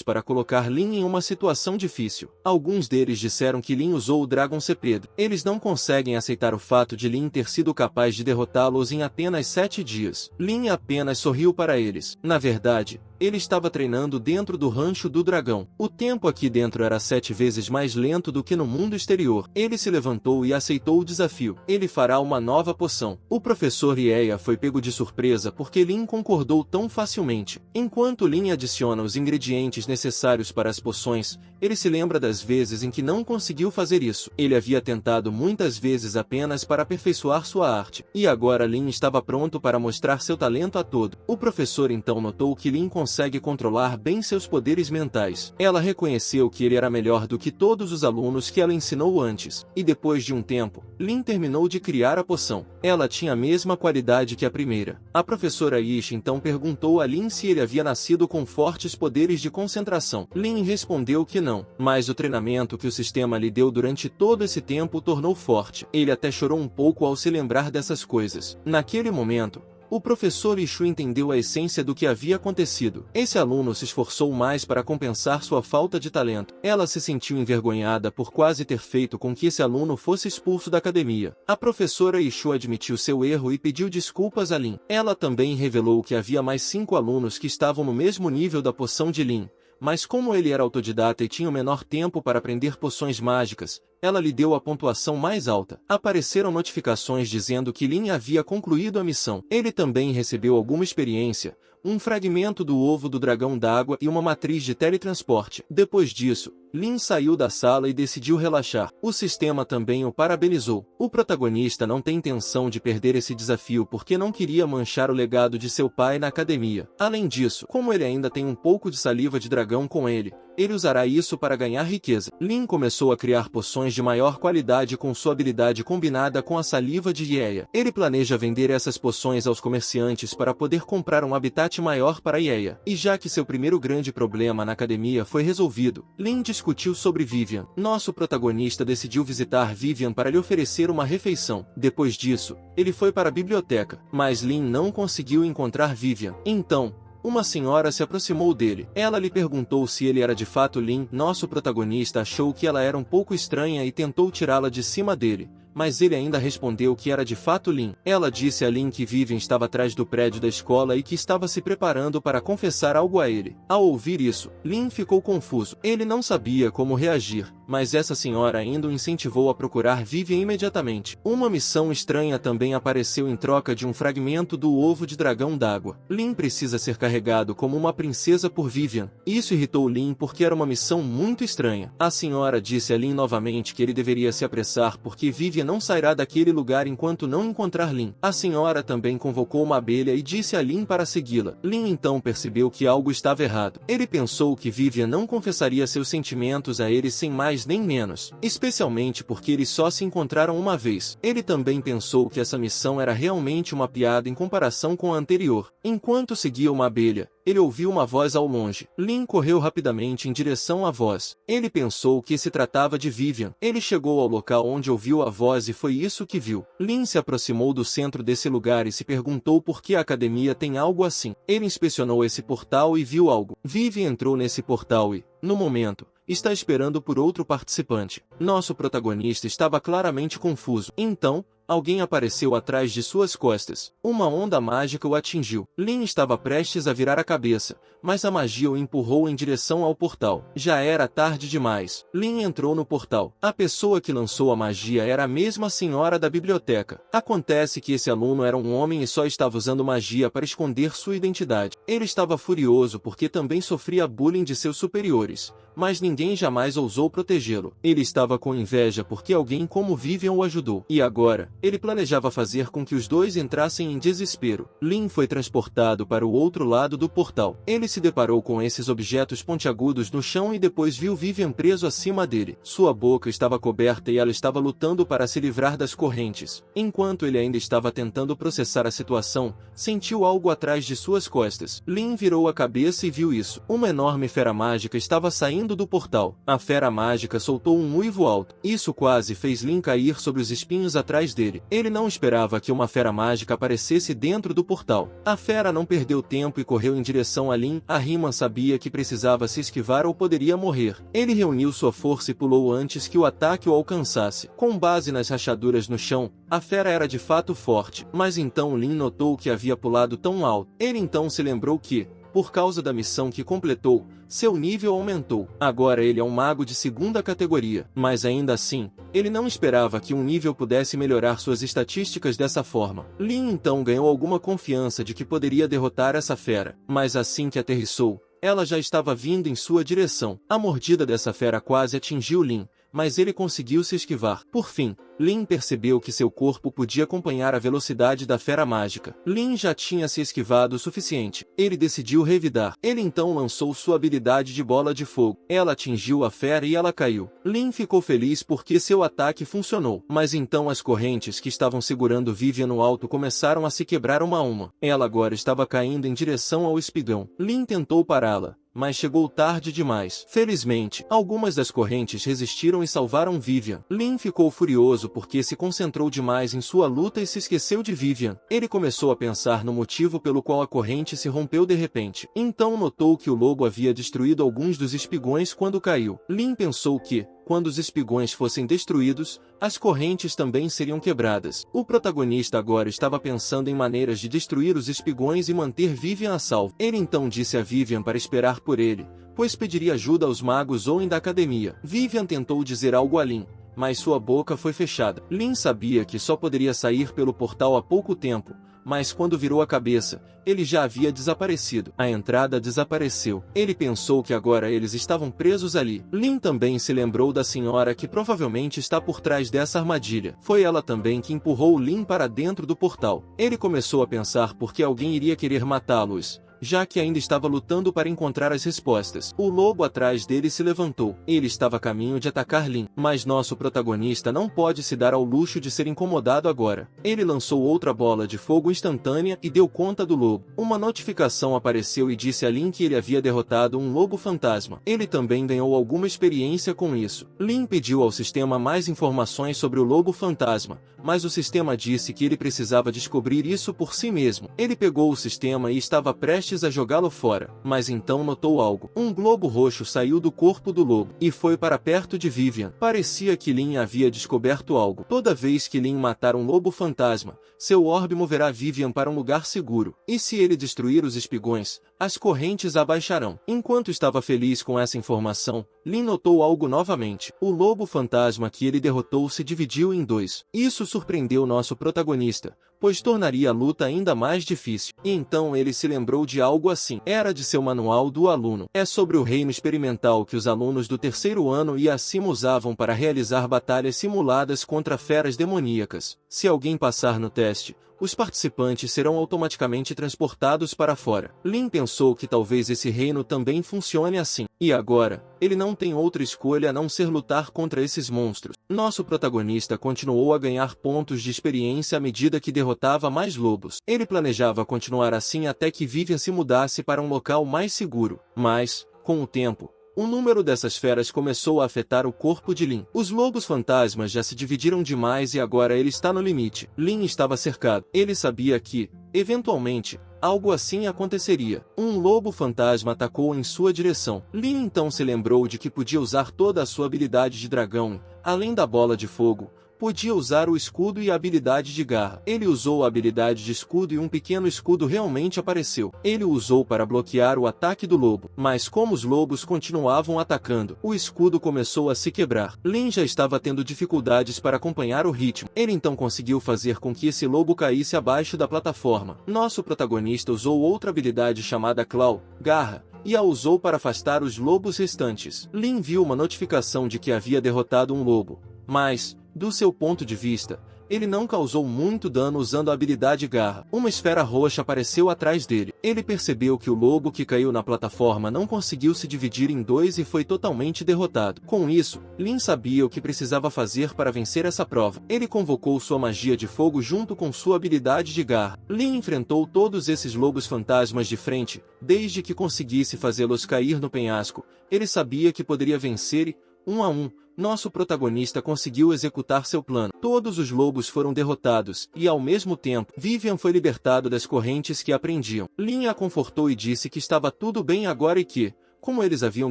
para colocar Lin em uma situação difícil. Alguns deles disseram que Lin usou o Dragon Segredo. Eles não conseguem aceitar o fato de Lin ter sido capaz de derrotá-los em apenas 7 dias. Lin apenas sorriu para eles. Na verdade, ele estava treinando dentro do rancho do dragão. O tempo aqui dentro era 7 vezes mais lento do que no mundo exterior. Ele se levantou e aceitou o desafio. Ele fará uma nova poção. O professor Ieia foi pego de surpresa porque Lin concordou tão facilmente. Enquanto Lin adiciona os ingredientes necessários para as poções, ele se lembra das vezes em que não conseguiu fazer isso. Ele havia tentado muitas vezes apenas para aperfeiçoar sua arte. E agora Lin estava pronto para mostrar seu talento a todo. O professor então notou que Lin consegue controlar bem seus poderes mentais. Ela reconheceu que ele era melhor do que todos os alunos que ela ensinou antes. E depois de um tempo, Lin terminou de criar a poção. Ela tinha a mesma qualidade que a primeira. A professora Isha então perguntou a Lin se ele havia nascido com fortes poderes de concentração. Lin respondeu que não, mas o treinamento que o sistema lhe deu durante todo esse tempo o tornou forte. Ele até chorou um pouco ao se lembrar dessas coisas. Naquele momento, o professor Ishu entendeu a essência do que havia acontecido. Esse aluno se esforçou mais para compensar sua falta de talento. Ela se sentiu envergonhada por quase ter feito com que esse aluno fosse expulso da academia. A professora Ishu admitiu seu erro e pediu desculpas a Lin. Ela também revelou que havia mais 5 alunos que estavam no mesmo nível da poção de Lin. Mas como ele era autodidata e tinha o menor tempo para aprender poções mágicas, ela lhe deu a pontuação mais alta. Apareceram notificações dizendo que Lin havia concluído a missão. Ele também recebeu alguma experiência, um fragmento do ovo do dragão d'água e uma matriz de teletransporte. Depois disso, Lin saiu da sala e decidiu relaxar. O sistema também o parabenizou. O protagonista não tem intenção de perder esse desafio porque não queria manchar o legado de seu pai na academia. Além disso, como ele ainda tem um pouco de saliva de dragão com ele usará isso para ganhar riqueza. Lin começou a criar poções de maior qualidade com sua habilidade combinada com a saliva de Ieia. Ele planeja vender essas poções aos comerciantes para poder comprar um habitat maior para Ieia. E já que seu primeiro grande problema na academia foi resolvido, Lin discutiu sobre Vivian. Nosso protagonista decidiu visitar Vivian para lhe oferecer uma refeição. Depois disso, ele foi para a biblioteca, mas Lin não conseguiu encontrar Vivian. Então, uma senhora se aproximou dele. Ela lhe perguntou se ele era de fato Lin. Nosso protagonista achou que ela era um pouco estranha e tentou tirá-la de cima dele, mas ele ainda respondeu que era de fato Lin. Ela disse a Lin que Vivian estava atrás do prédio da escola e que estava se preparando para confessar algo a ele. Ao ouvir isso, Lin ficou confuso. Ele não sabia como reagir, mas essa senhora ainda o incentivou a procurar Vivian imediatamente. Uma missão estranha também apareceu em troca de um fragmento do ovo de dragão d'água. Lin precisa ser carregado como uma princesa por Vivian. Isso irritou Lin porque era uma missão muito estranha. A senhora disse a Lin novamente que ele deveria se apressar porque Vivian não sairá daquele lugar enquanto não encontrar Lin. A senhora também convocou uma abelha e disse a Lin para segui-la. Lin então percebeu que algo estava errado. Ele pensou que Vivian não confessaria seus sentimentos a ele sem mais nem menos, especialmente porque eles só se encontraram uma vez. Ele também pensou que essa missão era realmente uma piada em comparação com a anterior. Enquanto seguia uma abelha, ele ouviu uma voz ao longe. Lin correu rapidamente em direção à voz. Ele pensou que se tratava de Vivian. Ele chegou ao local onde ouviu a voz e foi isso que viu. Lin se aproximou do centro desse lugar e se perguntou por que a academia tem algo assim. Ele inspecionou esse portal e viu algo. Vivian entrou nesse portal e, no momento, está esperando por outro participante. Nosso protagonista estava claramente confuso. Então, alguém apareceu atrás de suas costas. Uma onda mágica o atingiu. Lin estava prestes a virar a cabeça, mas a magia o empurrou em direção ao portal. Já era tarde demais. Lin entrou no portal. A pessoa que lançou a magia era a mesma senhora da biblioteca. Acontece que esse aluno era um homem e só estava usando magia para esconder sua identidade. Ele estava furioso porque também sofria bullying de seus superiores, mas ninguém jamais ousou protegê-lo. Ele estava com inveja porque alguém como Vivian o ajudou. E agora, ele planejava fazer com que os dois entrassem em desespero. Lin foi transportado para o outro lado do portal. Ele se deparou com esses objetos pontiagudos no chão e depois viu Vivian preso acima dele. Sua boca estava coberta e ela estava lutando para se livrar das correntes. Enquanto ele ainda estava tentando processar a situação, sentiu algo atrás de suas costas. Lin virou a cabeça e viu isso. Uma enorme fera mágica estava saindo do portal. A fera mágica soltou um uivo alto. Isso quase fez Lin cair sobre os espinhos atrás dele. Ele não esperava que uma fera mágica aparecesse dentro do portal. A fera não perdeu tempo e correu em direção a Lin. A Riemann sabia que precisava se esquivar ou poderia morrer. Ele reuniu sua força e pulou antes que o ataque o alcançasse. Com base nas rachaduras no chão, a fera era de fato forte. Mas então Lin notou que havia pulado tão alto. Ele então se lembrou que, por causa da missão que completou, seu nível aumentou. Agora ele é um mago de segunda categoria. Mas ainda assim, ele não esperava que um nível pudesse melhorar suas estatísticas dessa forma. Lin então ganhou alguma confiança de que poderia derrotar essa fera. Mas assim que aterrissou, ela já estava vindo em sua direção. A mordida dessa fera quase atingiu Lin, mas ele conseguiu se esquivar. Por fim, Lin percebeu que seu corpo podia acompanhar a velocidade da fera mágica. Lin já tinha se esquivado o suficiente. Ele decidiu revidar. Ele então lançou sua habilidade de bola de fogo. Ela atingiu a fera e ela caiu. Lin ficou feliz porque seu ataque funcionou. Mas então as correntes que estavam segurando Vivian no alto começaram a se quebrar uma a uma. Ela agora estava caindo em direção ao espigão. Lin tentou pará-la, mas chegou tarde demais. Felizmente, algumas das correntes resistiram e salvaram Vivian. Lin ficou furioso porque se concentrou demais em sua luta e se esqueceu de Vivian. Ele começou a pensar no motivo pelo qual a corrente se rompeu de repente. Então notou que o lobo havia destruído alguns dos espigões quando caiu. Lin pensou que, quando os espigões fossem destruídos, as correntes também seriam quebradas. O protagonista agora estava pensando em maneiras de destruir os espigões e manter Vivian a salvo. Ele então disse a Vivian para esperar por ele, pois pediria ajuda aos magos Owen da academia. Vivian tentou dizer algo a Lin, mas sua boca foi fechada. Lin sabia que só poderia sair pelo portal há pouco tempo, mas quando virou a cabeça, ele já havia desaparecido. A entrada desapareceu. Ele pensou que agora eles estavam presos ali. Lin também se lembrou da senhora que provavelmente está por trás dessa armadilha. Foi ela também que empurrou Lin para dentro do portal. Ele começou a pensar por que alguém iria querer matá-los, já que ainda estava lutando para encontrar as respostas. O lobo atrás dele se levantou. Ele estava a caminho de atacar Lin, mas nosso protagonista não pode se dar ao luxo de ser incomodado agora. Ele lançou outra bola de fogo instantânea e deu conta do lobo. Uma notificação apareceu e disse a Lin que ele havia derrotado um lobo fantasma. Ele também ganhou alguma experiência com isso. Lin pediu ao sistema mais informações sobre o lobo fantasma, mas o sistema disse que ele precisava descobrir isso por si mesmo. Ele pegou o sistema e estava prestes a jogá-lo fora, mas então notou algo. Um globo roxo saiu do corpo do lobo e foi para perto de Vivian. Parecia que Lin havia descoberto algo. Toda vez que Lin matar um lobo fantasma, seu orbe moverá Vivian para um lugar seguro. E se ele destruir os espigões, as correntes abaixarão. Enquanto estava feliz com essa informação, Lin notou algo novamente. O lobo fantasma que ele derrotou se dividiu em dois. Isso surpreendeu nosso protagonista, pois tornaria a luta ainda mais difícil. E então ele se lembrou de algo assim. Era de seu manual do aluno. É sobre o reino experimental que os alunos do terceiro ano e acima usavam para realizar batalhas simuladas contra feras demoníacas. Se alguém passar no teste, os participantes serão automaticamente transportados para fora. Lin pensou que talvez esse reino também funcione assim. E agora, ele não tem outra escolha a não ser lutar contra esses monstros. Nosso protagonista continuou a ganhar pontos de experiência à medida que derrotava mais lobos. Ele planejava continuar assim até que Vivian se mudasse para um local mais seguro. Mas, com o tempo, o número dessas feras começou a afetar o corpo de Lin. Os lobos fantasmas já se dividiram demais e agora ele está no limite. Lin estava cercado. Ele sabia que, eventualmente, algo assim aconteceria. Um lobo fantasma atacou em sua direção. Lin então se lembrou de que podia usar toda a sua habilidade de dragão. Além da bola de fogo, podia usar o escudo e a habilidade de garra. Ele usou a habilidade de escudo e um pequeno escudo realmente apareceu. Ele o usou para bloquear o ataque do lobo, mas como os lobos continuavam atacando, o escudo começou a se quebrar. Lin já estava tendo dificuldades para acompanhar o ritmo. Ele então conseguiu fazer com que esse lobo caísse abaixo da plataforma. Nosso protagonista usou outra habilidade chamada Claw, garra, e a usou para afastar os lobos restantes. Lin viu uma notificação de que havia derrotado um lobo, mas, do seu ponto de vista, ele não causou muito dano usando a habilidade garra. Uma esfera roxa apareceu atrás dele. Ele percebeu que o lobo que caiu na plataforma não conseguiu se dividir em dois e foi totalmente derrotado. Com isso, Lin sabia o que precisava fazer para vencer essa prova. Ele convocou sua magia de fogo junto com sua habilidade de garra. Lin enfrentou todos esses lobos fantasmas de frente, desde que conseguisse fazê-los cair no penhasco. Ele sabia que poderia vencer e, um a um, nosso protagonista conseguiu executar seu plano. Todos os lobos foram derrotados, e ao mesmo tempo, Vivian foi libertado das correntes que a prendiam. Lin a confortou e disse que estava tudo bem agora e que, como eles haviam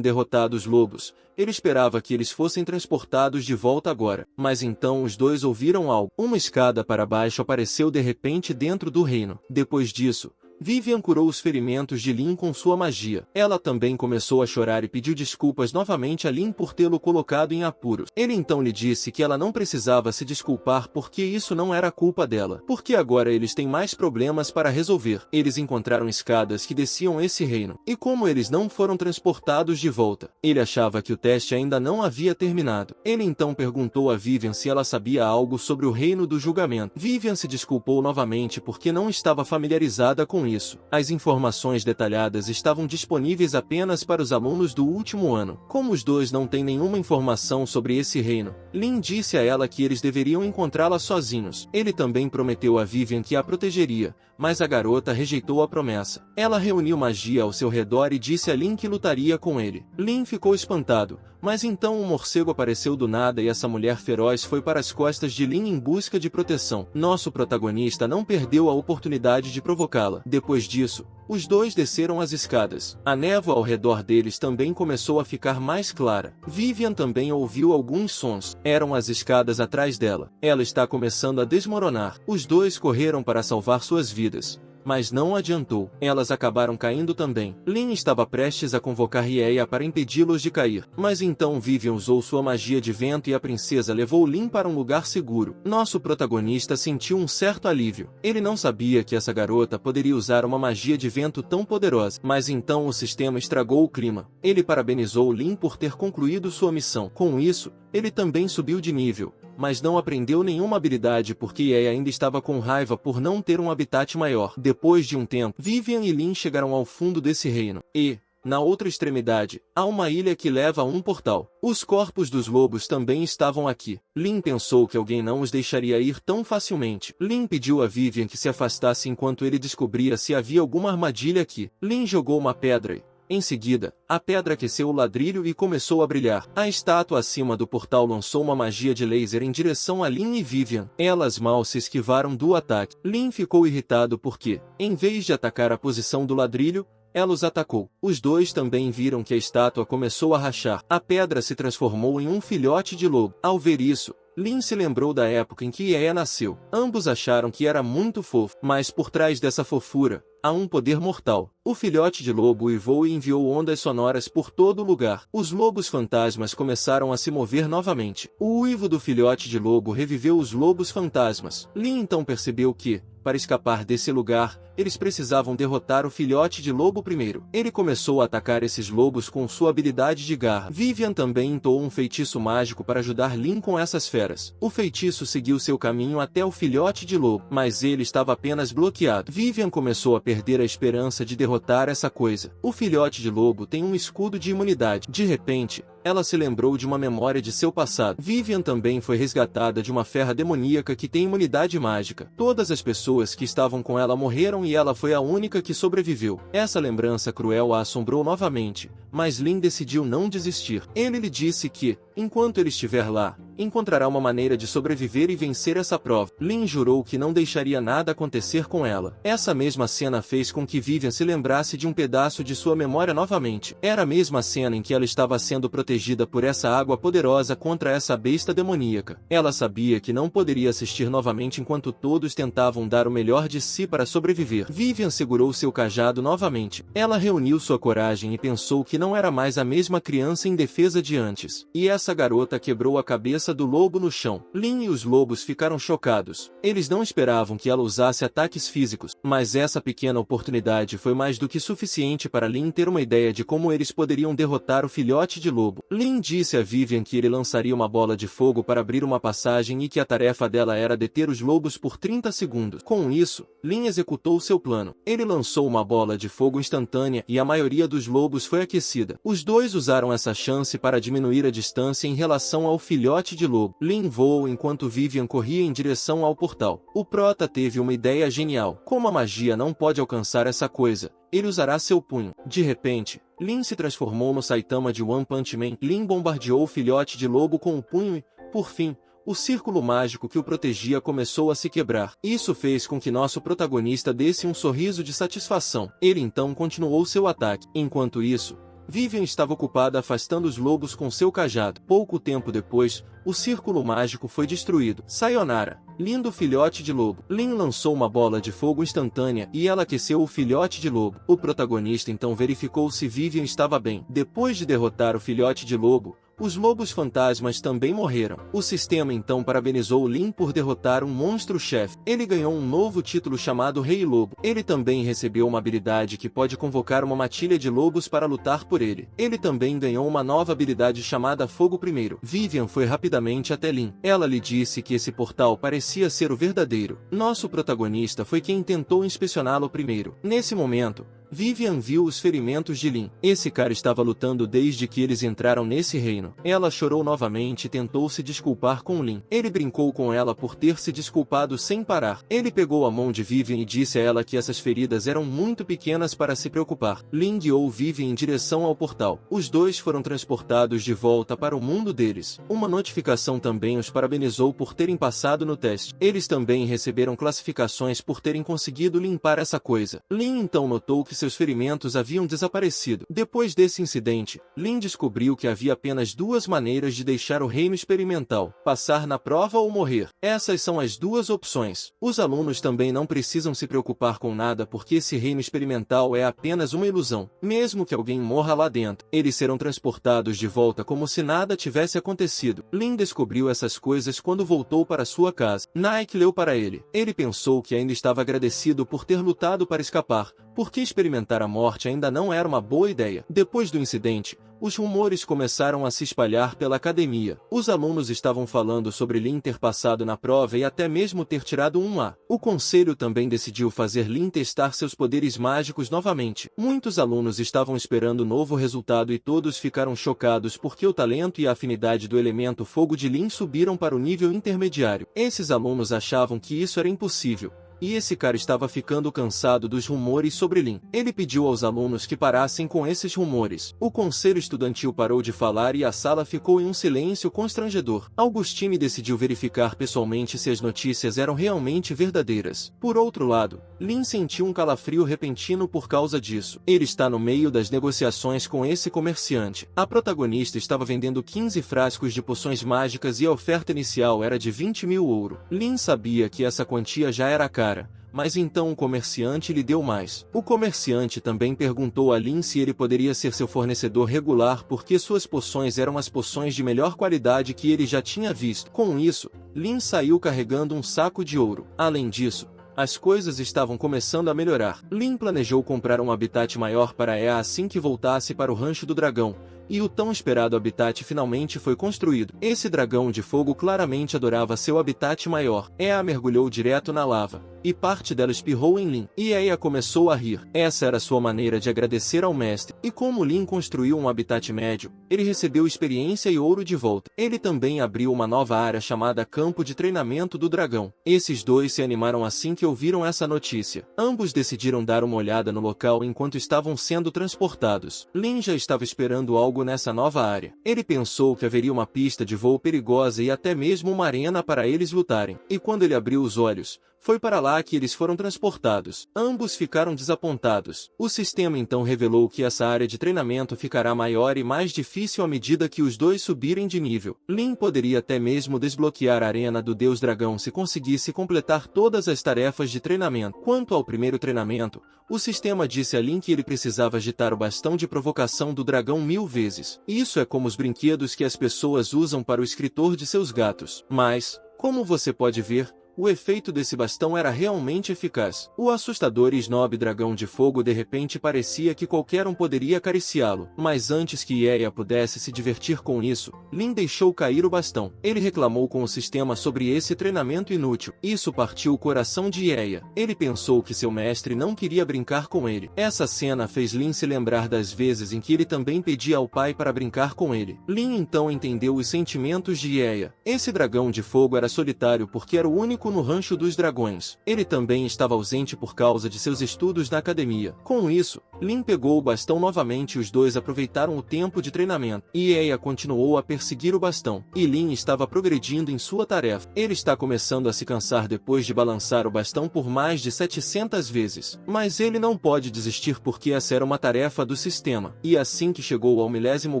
derrotado os lobos, ele esperava que eles fossem transportados de volta agora. Mas então os dois ouviram algo. Uma escada para baixo apareceu de repente dentro do reino. Depois disso, Vivian curou os ferimentos de Lin com sua magia. Ela também começou a chorar e pediu desculpas novamente a Lin por tê-lo colocado em apuros. Ele então lhe disse que ela não precisava se desculpar porque isso não era culpa dela, porque agora eles têm mais problemas para resolver. Eles encontraram escadas que desciam esse reino, e como eles não foram transportados de volta, ele achava que o teste ainda não havia terminado. Ele então perguntou a Vivian se ela sabia algo sobre o reino do julgamento. Vivian se desculpou novamente porque não estava familiarizada com isso. As informações detalhadas estavam disponíveis apenas para os alunos do último ano. Como os dois não têm nenhuma informação sobre esse reino, Lin disse a ela que eles deveriam encontrá-la sozinhos. Ele também prometeu a Vivian que a protegeria, mas a garota rejeitou a promessa. Ela reuniu magia ao seu redor e disse a Lin que lutaria com ele. Lin ficou espantado, mas então um morcego apareceu do nada e essa mulher feroz foi para as costas de Lin em busca de proteção. Nosso protagonista não perdeu a oportunidade de provocá-la. Depois disso, os dois desceram as escadas. A névoa ao redor deles também começou a ficar mais clara. Vivian também ouviu alguns sons. Eram as escadas atrás dela. Ela está começando a desmoronar. Os dois correram para salvar suas vidas, mas não adiantou. Elas acabaram caindo também. Lin estava prestes a convocar Rieia para impedi-los de cair, mas então Vivian usou sua magia de vento e a princesa levou Lin para um lugar seguro. Nosso protagonista sentiu um certo alívio. Ele não sabia que essa garota poderia usar uma magia de vento tão poderosa, mas então o sistema estragou o clima. Ele parabenizou Lin por ter concluído sua missão. Com isso, ele também subiu de nível, mas não aprendeu nenhuma habilidade porque Rieia ainda estava com raiva por não ter um habitat maior. Depois de um tempo, Vivian e Lin chegaram ao fundo desse reino, e, na outra extremidade, há uma ilha que leva a um portal. Os corpos dos lobos também estavam aqui. Lin pensou que alguém não os deixaria ir tão facilmente. Lin pediu a Vivian que se afastasse enquanto ele descobria se havia alguma armadilha aqui. Lin jogou uma pedra e, em seguida, a pedra aqueceu o ladrilho e começou a brilhar. A estátua acima do portal lançou uma magia de laser em direção a Lin e Vivian. Elas mal se esquivaram do ataque. Lin ficou irritado porque, em vez de atacar a posição do ladrilho, ela os atacou. Os dois também viram que a estátua começou a rachar. A pedra se transformou em um filhote de lobo. Ao ver isso, Lin se lembrou da época em que Rieia nasceu. Ambos acharam que era muito fofo, mas por trás dessa fofura, há um poder mortal. O filhote de lobo uivou e enviou ondas sonoras por todo o lugar. Os lobos fantasmas começaram a se mover novamente. O uivo do filhote de lobo reviveu os lobos fantasmas. Lin então percebeu que, para escapar desse lugar, eles precisavam derrotar o filhote de lobo primeiro. Ele começou a atacar esses lobos com sua habilidade de garra. Vivian também entoou um feitiço mágico para ajudar Lin com essas feras. O feitiço seguiu seu caminho até o filhote de lobo, mas ele estava apenas bloqueado. Vivian começou a perder a esperança de derrotar essa coisa. O filhote de lobo tem um escudo de imunidade. De repente, ela se lembrou de uma memória de seu passado. Vivian também foi resgatada de uma ferra demoníaca que tem imunidade mágica. Todas as pessoas que estavam com ela morreram e ela foi a única que sobreviveu. Essa lembrança cruel a assombrou novamente, mas Lin decidiu não desistir. Ele lhe disse que, enquanto ele estiver lá, encontrará uma maneira de sobreviver e vencer essa prova. Lin jurou que não deixaria nada acontecer com ela. Essa mesma cena fez com que Vivian se lembrasse de um pedaço de sua memória novamente. Era a mesma cena em que ela estava sendo protegida por essa água poderosa contra essa besta demoníaca. Ela sabia que não poderia assistir novamente enquanto todos tentavam dar o melhor de si para sobreviver. Vivian segurou seu cajado novamente. Ela reuniu sua coragem e pensou que não era mais a mesma criança indefesa de antes. E essa garota quebrou a cabeça do lobo no chão. Lin e os lobos ficaram chocados. Eles não esperavam que ela usasse ataques físicos, mas essa pequena oportunidade foi mais do que suficiente para Lin ter uma ideia de como eles poderiam derrotar o filhote de lobo. Lin disse a Vivian que ele lançaria uma bola de fogo para abrir uma passagem e que a tarefa dela era deter os lobos por 30 segundos. Com isso, Lin executou seu plano. Ele lançou uma bola de fogo instantânea e a maioria dos lobos foi aquecida. Os dois usaram essa chance para diminuir a distância em relação ao filhote de lobo. Lin voou enquanto Vivian corria em direção ao portal. O prota teve uma ideia genial. Como a magia não pode alcançar essa coisa, ele usará seu punho. De repente, Lin se transformou no Saitama de One Punch Man. Lin bombardeou o filhote de lobo com o punho e, por fim, o círculo mágico que o protegia começou a se quebrar. Isso fez com que nosso protagonista desse um sorriso de satisfação. Ele então continuou seu ataque. Enquanto isso, Vivian estava ocupada afastando os lobos com seu cajado. Pouco tempo depois, o círculo mágico foi destruído. Sayonara, lindo filhote de lobo. Lin lançou uma bola de fogo instantânea e ela aqueceu o filhote de lobo. O protagonista então verificou se Vivian estava bem. Depois de derrotar o filhote de lobo, os lobos fantasmas também morreram. O sistema então parabenizou Lin por derrotar um monstro-chefe. Ele ganhou um novo título chamado Rei Lobo. Ele também recebeu uma habilidade que pode convocar uma matilha de lobos para lutar por ele. Ele também ganhou uma nova habilidade chamada Fogo Primeiro. Vivian foi rapidamente até Lin. Ela lhe disse que esse portal parecia ser o verdadeiro. Nosso protagonista foi quem tentou inspecioná-lo primeiro. Nesse momento, Vivian viu os ferimentos de Lin. Esse cara estava lutando desde que eles entraram nesse reino. Ela chorou novamente e tentou se desculpar com Lin. Ele brincou com ela por ter se desculpado sem parar. Ele pegou a mão de Vivian e disse a ela que essas feridas eram muito pequenas para se preocupar. Lin guiou Vivian em direção ao portal. Os dois foram transportados de volta para o mundo deles. Uma notificação também os parabenizou por terem passado no teste. Eles também receberam classificações por terem conseguido limpar essa coisa. Lin então notou que seus ferimentos haviam desaparecido. Depois desse incidente, Lin descobriu que havia apenas duas maneiras de deixar o reino experimental: passar na prova ou morrer. Essas são as duas opções. Os alunos também não precisam se preocupar com nada porque esse reino experimental é apenas uma ilusão. Mesmo que alguém morra lá dentro, eles serão transportados de volta como se nada tivesse acontecido. Lin descobriu essas coisas quando voltou para sua casa. Nike leu para ele. Ele pensou que ainda estava agradecido por ter lutado para escapar, porque experimentar a morte ainda não era uma boa ideia. Depois do incidente, os rumores começaram a se espalhar pela academia. Os alunos estavam falando sobre Lin ter passado na prova e até mesmo ter tirado um A. O conselho também decidiu fazer Lin testar seus poderes mágicos novamente. Muitos alunos estavam esperando o novo resultado e todos ficaram chocados porque o talento e a afinidade do elemento fogo de Lin subiram para o nível intermediário. Esses alunos achavam que isso era impossível. E esse cara estava ficando cansado dos rumores sobre Lin. Ele pediu aos alunos que parassem com esses rumores. O conselho estudantil parou de falar e a sala ficou em um silêncio constrangedor. Augustine decidiu verificar pessoalmente se as notícias eram realmente verdadeiras. Por outro lado, Lin sentiu um calafrio repentino por causa disso. Ele está no meio das negociações com esse comerciante. A protagonista estava vendendo 15 frascos de poções mágicas e a oferta inicial era de 20.000 ouro. Lin sabia que essa quantia já era cara, mas então o comerciante lhe deu mais. O comerciante também perguntou a Lin se ele poderia ser seu fornecedor regular porque suas poções eram as poções de melhor qualidade que ele já tinha visto. Com isso, Lin saiu carregando um saco de ouro. Além disso, as coisas estavam começando a melhorar. Lin planejou comprar um habitat maior para Ea assim que voltasse para o Rancho do Dragão, e o tão esperado habitat finalmente foi construído. Esse dragão de fogo claramente adorava seu habitat maior. Ea mergulhou direto na lava, e parte dela espirrou em Lin. E Ea começou a rir. Essa era sua maneira de agradecer ao mestre. E como Lin construiu um habitat médio, ele recebeu experiência e ouro de volta. Ele também abriu uma nova área chamada Campo de Treinamento do Dragão. Esses dois se animaram assim que ouviram essa notícia. Ambos decidiram dar uma olhada no local enquanto estavam sendo transportados. Lin já estava esperando algo algo nessa nova área. Ele pensou que haveria uma pista de voo perigosa e até mesmo uma arena para eles lutarem. E quando ele abriu os olhos, foi para lá que eles foram transportados. Ambos ficaram desapontados. O sistema então revelou que essa área de treinamento ficará maior e mais difícil à medida que os dois subirem de nível. Lin poderia até mesmo desbloquear a arena do Deus Dragão se conseguisse completar todas as tarefas de treinamento. Quanto ao primeiro treinamento, o sistema disse a Lin que ele precisava agitar o bastão de provocação do dragão 1000 vezes. Isso é como os brinquedos que as pessoas usam para o escritor de seus gatos. Mas, como você pode ver, o efeito desse bastão era realmente eficaz. O assustador e snob dragão de fogo de repente parecia que qualquer um poderia acariciá-lo. Mas antes que Ieia pudesse se divertir com isso, Lin deixou cair o bastão. Ele reclamou com o sistema sobre esse treinamento inútil. Isso partiu o coração de Ieia. Ele pensou que seu mestre não queria brincar com ele. Essa cena fez Lin se lembrar das vezes em que ele também pedia ao pai para brincar com ele. Lin então entendeu os sentimentos de Ieia. Esse dragão de fogo era solitário porque era o único no rancho dos dragões. Ele também estava ausente por causa de seus estudos na academia. Com isso, Lin pegou o bastão novamente e os dois aproveitaram o tempo de treinamento. Ieia continuou a perseguir o bastão, e Lin estava progredindo em sua tarefa. Ele está começando a se cansar depois de balançar o bastão por mais de 700 vezes. Mas ele não pode desistir porque essa era uma tarefa do sistema. E assim que chegou ao 10º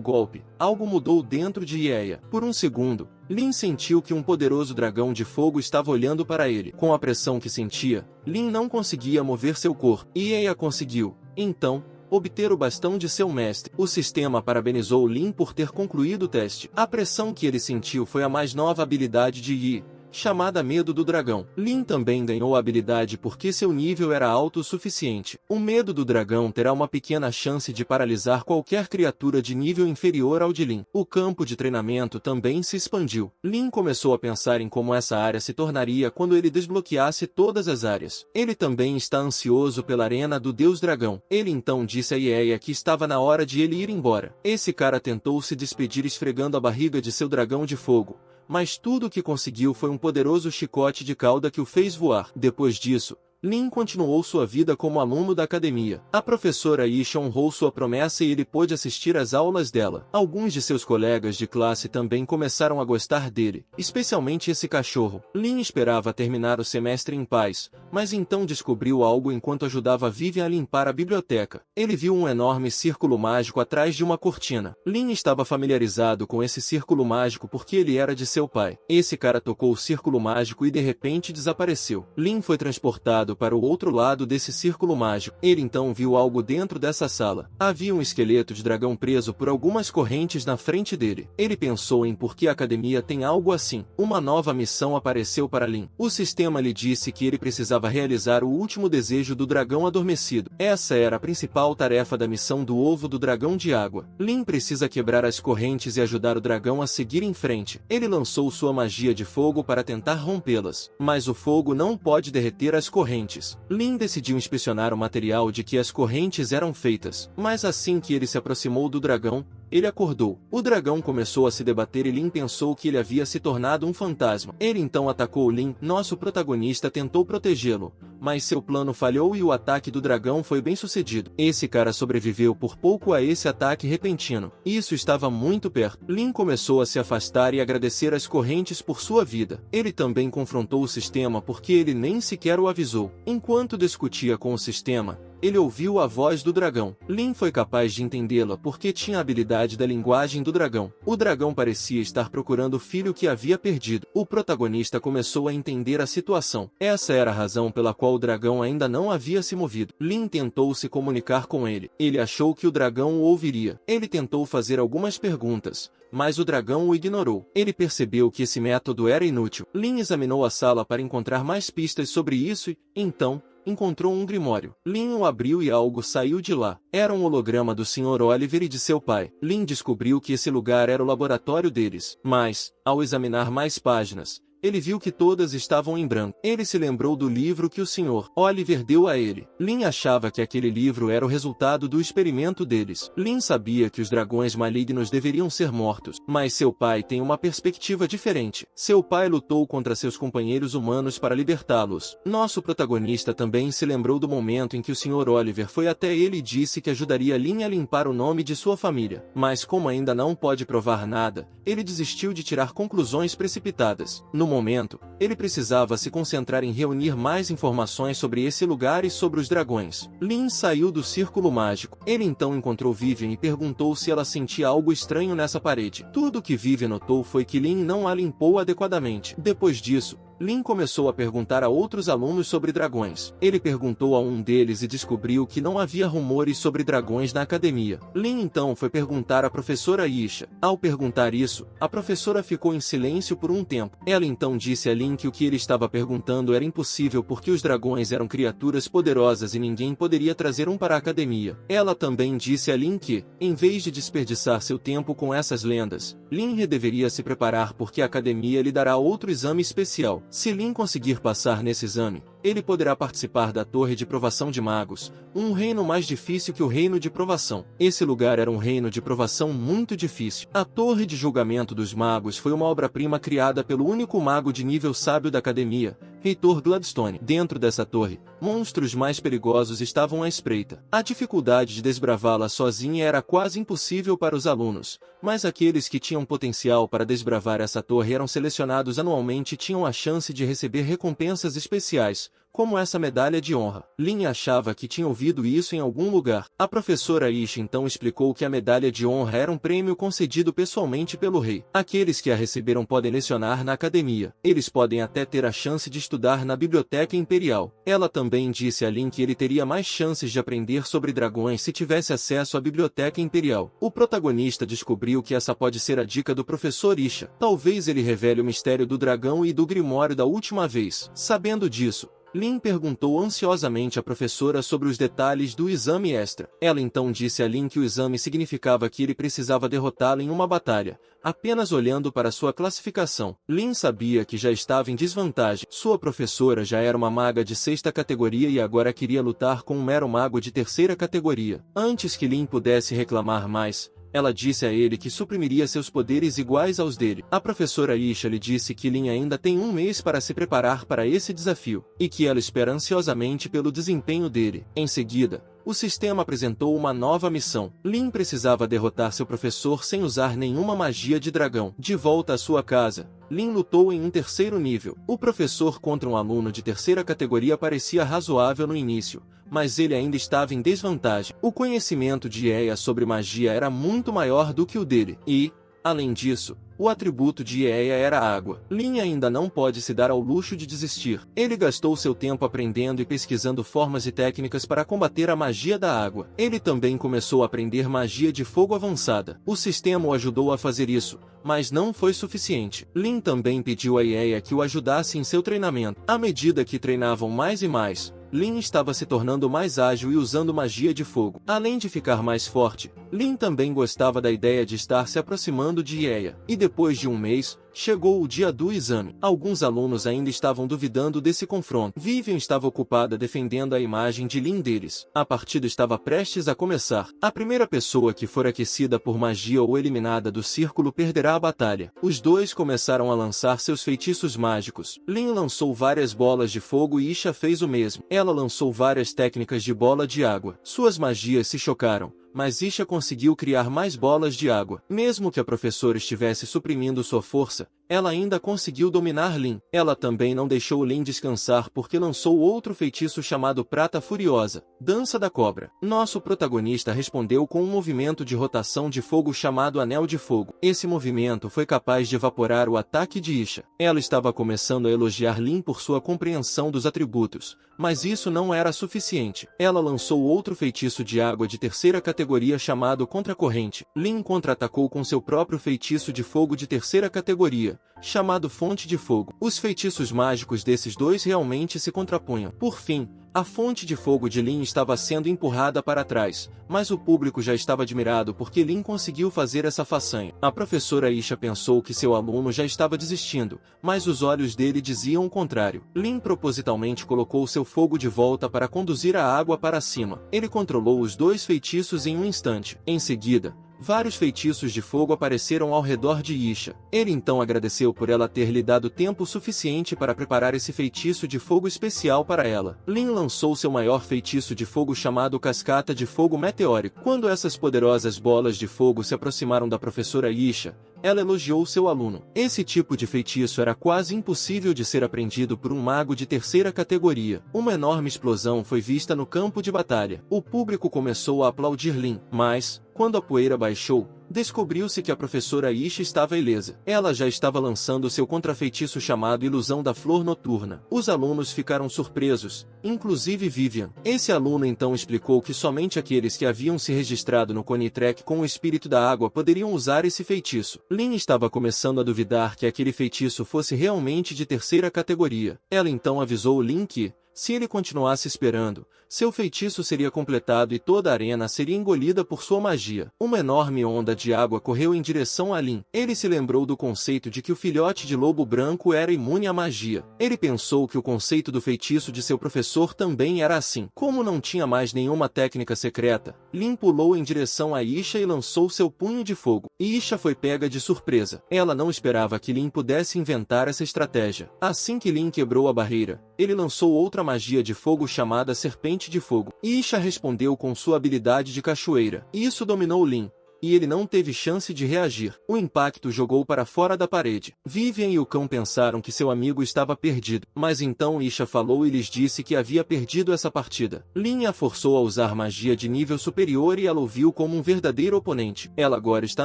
golpe, algo mudou dentro de Ieia. Por um segundo, Lin sentiu que um poderoso dragão de fogo estava olhando para ele. Com a pressão que sentia, Lin não conseguia mover seu corpo. Ieia conseguiu, então, obter o bastão de seu mestre. O sistema parabenizou Lin por ter concluído o teste. A pressão que ele sentiu foi a mais nova habilidade de Yi, chamada Medo do Dragão. Lin também ganhou a habilidade porque seu nível era alto o suficiente. O Medo do Dragão terá uma pequena chance de paralisar qualquer criatura de nível inferior ao de Lin. O campo de treinamento também se expandiu. Lin começou a pensar em como essa área se tornaria quando ele desbloqueasse todas as áreas. Ele também está ansioso pela arena do Deus Dragão. Ele então disse a Ieia que estava na hora de ele ir embora. Esse cara tentou se despedir esfregando a barriga de seu dragão de fogo, mas tudo o que conseguiu foi um poderoso chicote de cauda que o fez voar. Depois disso, Lin continuou sua vida como aluno da academia. A professora Isha honrou sua promessa e ele pôde assistir às aulas dela. Alguns de seus colegas de classe também começaram a gostar dele, especialmente esse cachorro. Lin esperava terminar o semestre em paz, mas então descobriu algo enquanto ajudava Vivian a limpar a biblioteca. Ele viu um enorme círculo mágico atrás de uma cortina. Lin estava familiarizado com esse círculo mágico porque ele era de seu pai. Esse cara tocou o círculo mágico e de repente desapareceu. Lin foi transportado para o outro lado desse círculo mágico. Ele então viu algo dentro dessa sala. Havia um esqueleto de dragão preso por algumas correntes na frente dele. Ele pensou em por que a academia tem algo assim. Uma nova missão apareceu para Lin. O sistema lhe disse que ele precisava realizar o último desejo do dragão adormecido. Essa era a principal tarefa da missão do ovo do dragão de água. Lin precisa quebrar as correntes e ajudar o dragão a seguir em frente. Ele lançou sua magia de fogo para tentar rompê-las, mas o fogo não pode derreter as correntes. Lin decidiu inspecionar o material de que as correntes eram feitas, mas assim que ele se aproximou do dragão, ele acordou. O dragão começou a se debater e Lin pensou que ele havia se tornado um fantasma. Ele então atacou Lin. Nosso protagonista tentou protegê-lo, mas seu plano falhou e o ataque do dragão foi bem sucedido. Esse cara sobreviveu por pouco a esse ataque repentino. Isso estava muito perto. Lin começou a se afastar e agradecer as correntes por sua vida. Ele também confrontou o sistema porque ele nem sequer o avisou. Enquanto discutia com o sistema, ele ouviu a voz do dragão. Lin foi capaz de entendê-la porque tinha a habilidade da linguagem do dragão. O dragão parecia estar procurando o filho que havia perdido. O protagonista começou a entender a situação. Essa era a razão pela qual o dragão ainda não havia se movido. Lin tentou se comunicar com ele. Ele achou que o dragão o ouviria. Ele tentou fazer algumas perguntas, mas o dragão o ignorou. Ele percebeu que esse método era inútil. Lin examinou a sala para encontrar mais pistas sobre isso e, então, encontrou um grimório. Lin o abriu e algo saiu de lá. Era um holograma do Sr. Oliver e de seu pai. Lin descobriu que esse lugar era o laboratório deles. Mas, ao examinar mais páginas, ele viu que todas estavam em branco. Ele se lembrou do livro que o Sr. Oliver deu a ele. Lin achava que aquele livro era o resultado do experimento deles. Lin sabia que os dragões malignos deveriam ser mortos, mas seu pai tem uma perspectiva diferente. Seu pai lutou contra seus companheiros humanos para libertá-los. Nosso protagonista também se lembrou do momento em que o Sr. Oliver foi até ele e disse que ajudaria Lin a limpar o nome de sua família. Mas como ainda não pode provar nada, ele desistiu de tirar conclusões precipitadas. No momento, ele precisava se concentrar em reunir mais informações sobre esse lugar e sobre os dragões. Lin saiu do círculo mágico. Ele então encontrou Vivian e perguntou se ela sentia algo estranho nessa parede. Tudo o que Vivian notou foi que Lin não a limpou adequadamente. Depois disso, Lin começou a perguntar a outros alunos sobre dragões. Ele perguntou a um deles e descobriu que não havia rumores sobre dragões na academia. Lin então foi perguntar à professora Isha. Ao perguntar isso, a professora ficou em silêncio por um tempo. Ela então disse a Lin que o que ele estava perguntando era impossível porque os dragões eram criaturas poderosas e ninguém poderia trazer um para a academia. Ela também disse a Lin que, em vez de desperdiçar seu tempo com essas lendas, Lin deveria se preparar porque a academia lhe dará outro exame especial. Se Lin conseguir passar nesse exame, ele poderá participar da Torre de Provação de Magos, um reino mais difícil que o Reino de Provação. Esse lugar era um reino de provação muito difícil. A Torre de Julgamento dos Magos foi uma obra-prima criada pelo único mago de nível sábio da academia, Reitor Gladstone. Dentro dessa torre, monstros mais perigosos estavam à espreita. A dificuldade de desbravá-la sozinha era quase impossível para os alunos, mas aqueles que tinham potencial para desbravar essa torre eram selecionados anualmente e tinham a chance de receber recompensas especiais, como essa medalha de honra. Lin achava que tinha ouvido isso em algum lugar. A professora Isha então explicou que a medalha de honra era um prêmio concedido pessoalmente pelo rei. Aqueles que a receberam podem lecionar na academia. Eles podem até ter a chance de estudar na biblioteca imperial. Ela também disse a Lin que ele teria mais chances de aprender sobre dragões se tivesse acesso à biblioteca imperial. O protagonista descobriu que essa pode ser a dica do professor Isha. Talvez ele revele o mistério do dragão e do grimório da última vez. Sabendo disso, Lin perguntou ansiosamente à professora sobre os detalhes do exame extra. Ela então disse a Lin que o exame significava que ele precisava derrotá-la em uma batalha, apenas olhando para sua classificação. Lin sabia que já estava em desvantagem. Sua professora já era uma maga de 6ª categoria e agora queria lutar com um mero mago de 3ª categoria. Antes que Lin pudesse reclamar mais, ela disse a ele que suprimiria seus poderes iguais aos dele. A professora Isha lhe disse que Lin ainda tem um mês para se preparar para esse desafio, e que ela espera ansiosamente pelo desempenho dele. Em seguida, o sistema apresentou uma nova missão. Lin precisava derrotar seu professor sem usar nenhuma magia de dragão. De volta à sua casa, Lin lutou em um 3º nível. O professor contra um aluno de 3ª categoria parecia razoável no início, mas ele ainda estava em desvantagem. O conhecimento de Eia sobre magia era muito maior do que o dele, e, além disso, o atributo de Eia era água. Lin ainda não pode se dar ao luxo de desistir. Ele gastou seu tempo aprendendo e pesquisando formas e técnicas para combater a magia da água. Ele também começou a aprender magia de fogo avançada. O sistema o ajudou a fazer isso, mas não foi suficiente. Lin também pediu a Eia que o ajudasse em seu treinamento. À medida que treinavam mais e mais, Lin estava se tornando mais ágil e usando magia de fogo. Além de ficar mais forte, Lin também gostava da ideia de estar se aproximando de Eia. E depois de um mês, chegou o dia do exame. Alguns alunos ainda estavam duvidando desse confronto. Vivian estava ocupada defendendo a imagem de Lin deles. A partida estava prestes a começar. A primeira pessoa que for aquecida por magia ou eliminada do círculo perderá a batalha. Os dois começaram a lançar seus feitiços mágicos. Lin lançou várias bolas de fogo e Isha fez o mesmo. Ela lançou várias técnicas de bola de água. Suas magias se chocaram, mas Isha conseguiu criar mais bolas de água. Mesmo que a professora estivesse suprimindo sua força, ela ainda conseguiu dominar Lin. Ela também não deixou Lin descansar porque lançou outro feitiço chamado Prata Furiosa, Dança da Cobra. Nosso protagonista respondeu com um movimento de rotação de fogo chamado Anel de Fogo. Esse movimento foi capaz de evaporar o ataque de Isha. Ela estava começando a elogiar Lin por sua compreensão dos atributos, mas isso não era suficiente. Ela lançou outro feitiço de água de 3ª categoria chamado Contracorrente. Lin contra-atacou com seu próprio feitiço de fogo de 3ª categoria, chamado Fonte de Fogo. Os feitiços mágicos desses dois realmente se contrapunham. Por fim, A fonte de fogo de Lin estava sendo empurrada para trás, mas o público já estava admirado porque Lin conseguiu fazer essa façanha. A professora Isha pensou que seu aluno já estava desistindo, mas os olhos dele diziam o contrário. Lin propositalmente colocou seu fogo de volta para conduzir a água para cima. Ele controlou os dois feitiços em um instante. Em seguida, vários feitiços de fogo apareceram ao redor de Isha. Ele então agradeceu por ela ter lhe dado tempo suficiente para preparar esse feitiço de fogo especial para ela. Lin lançou seu maior feitiço de fogo chamado Cascata de Fogo Meteórico. Quando essas poderosas bolas de fogo se aproximaram da professora Isha, ela elogiou seu aluno. Esse tipo de feitiço era quase impossível de ser aprendido por um mago de terceira categoria. Uma enorme explosão foi vista no campo de batalha. O público começou a aplaudir Lin, mas, quando a poeira baixou, descobriu-se que a professora Isha estava ilesa. Ela já estava lançando seu contrafeitiço chamado Ilusão da Flor Noturna. Os alunos ficaram surpresos, inclusive Vivian. Esse aluno então explicou que somente aqueles que haviam se registrado no Conitrek com o espírito da água poderiam usar esse feitiço. Lin estava começando a duvidar que aquele feitiço fosse realmente de terceira categoria. Ela então avisou Lin que, se ele continuasse esperando, seu feitiço seria completado e toda a arena seria engolida por sua magia. Uma enorme onda de água correu em direção a Lin. Ele se lembrou do conceito de que o filhote de lobo branco era imune à magia. Ele pensou que o conceito do feitiço de seu professor também era assim. Como não tinha mais nenhuma técnica secreta, Lin pulou em direção a Isha e lançou seu punho de fogo. Isha foi pega de surpresa. Ela não esperava que Lin pudesse inventar essa estratégia. Assim que Lin quebrou a barreira, ele lançou outra magia de fogo chamada Serpente de Fogo. Isha respondeu com sua habilidade de cachoeira. Isso dominou Lin, e ele não teve chance de reagir. O impacto jogou para fora da parede. Vivian e o cão pensaram que seu amigo estava perdido, mas então Isha falou e lhes disse que havia perdido essa partida. Lin a forçou a usar magia de nível superior e ela o viu como um verdadeiro oponente. Ela agora está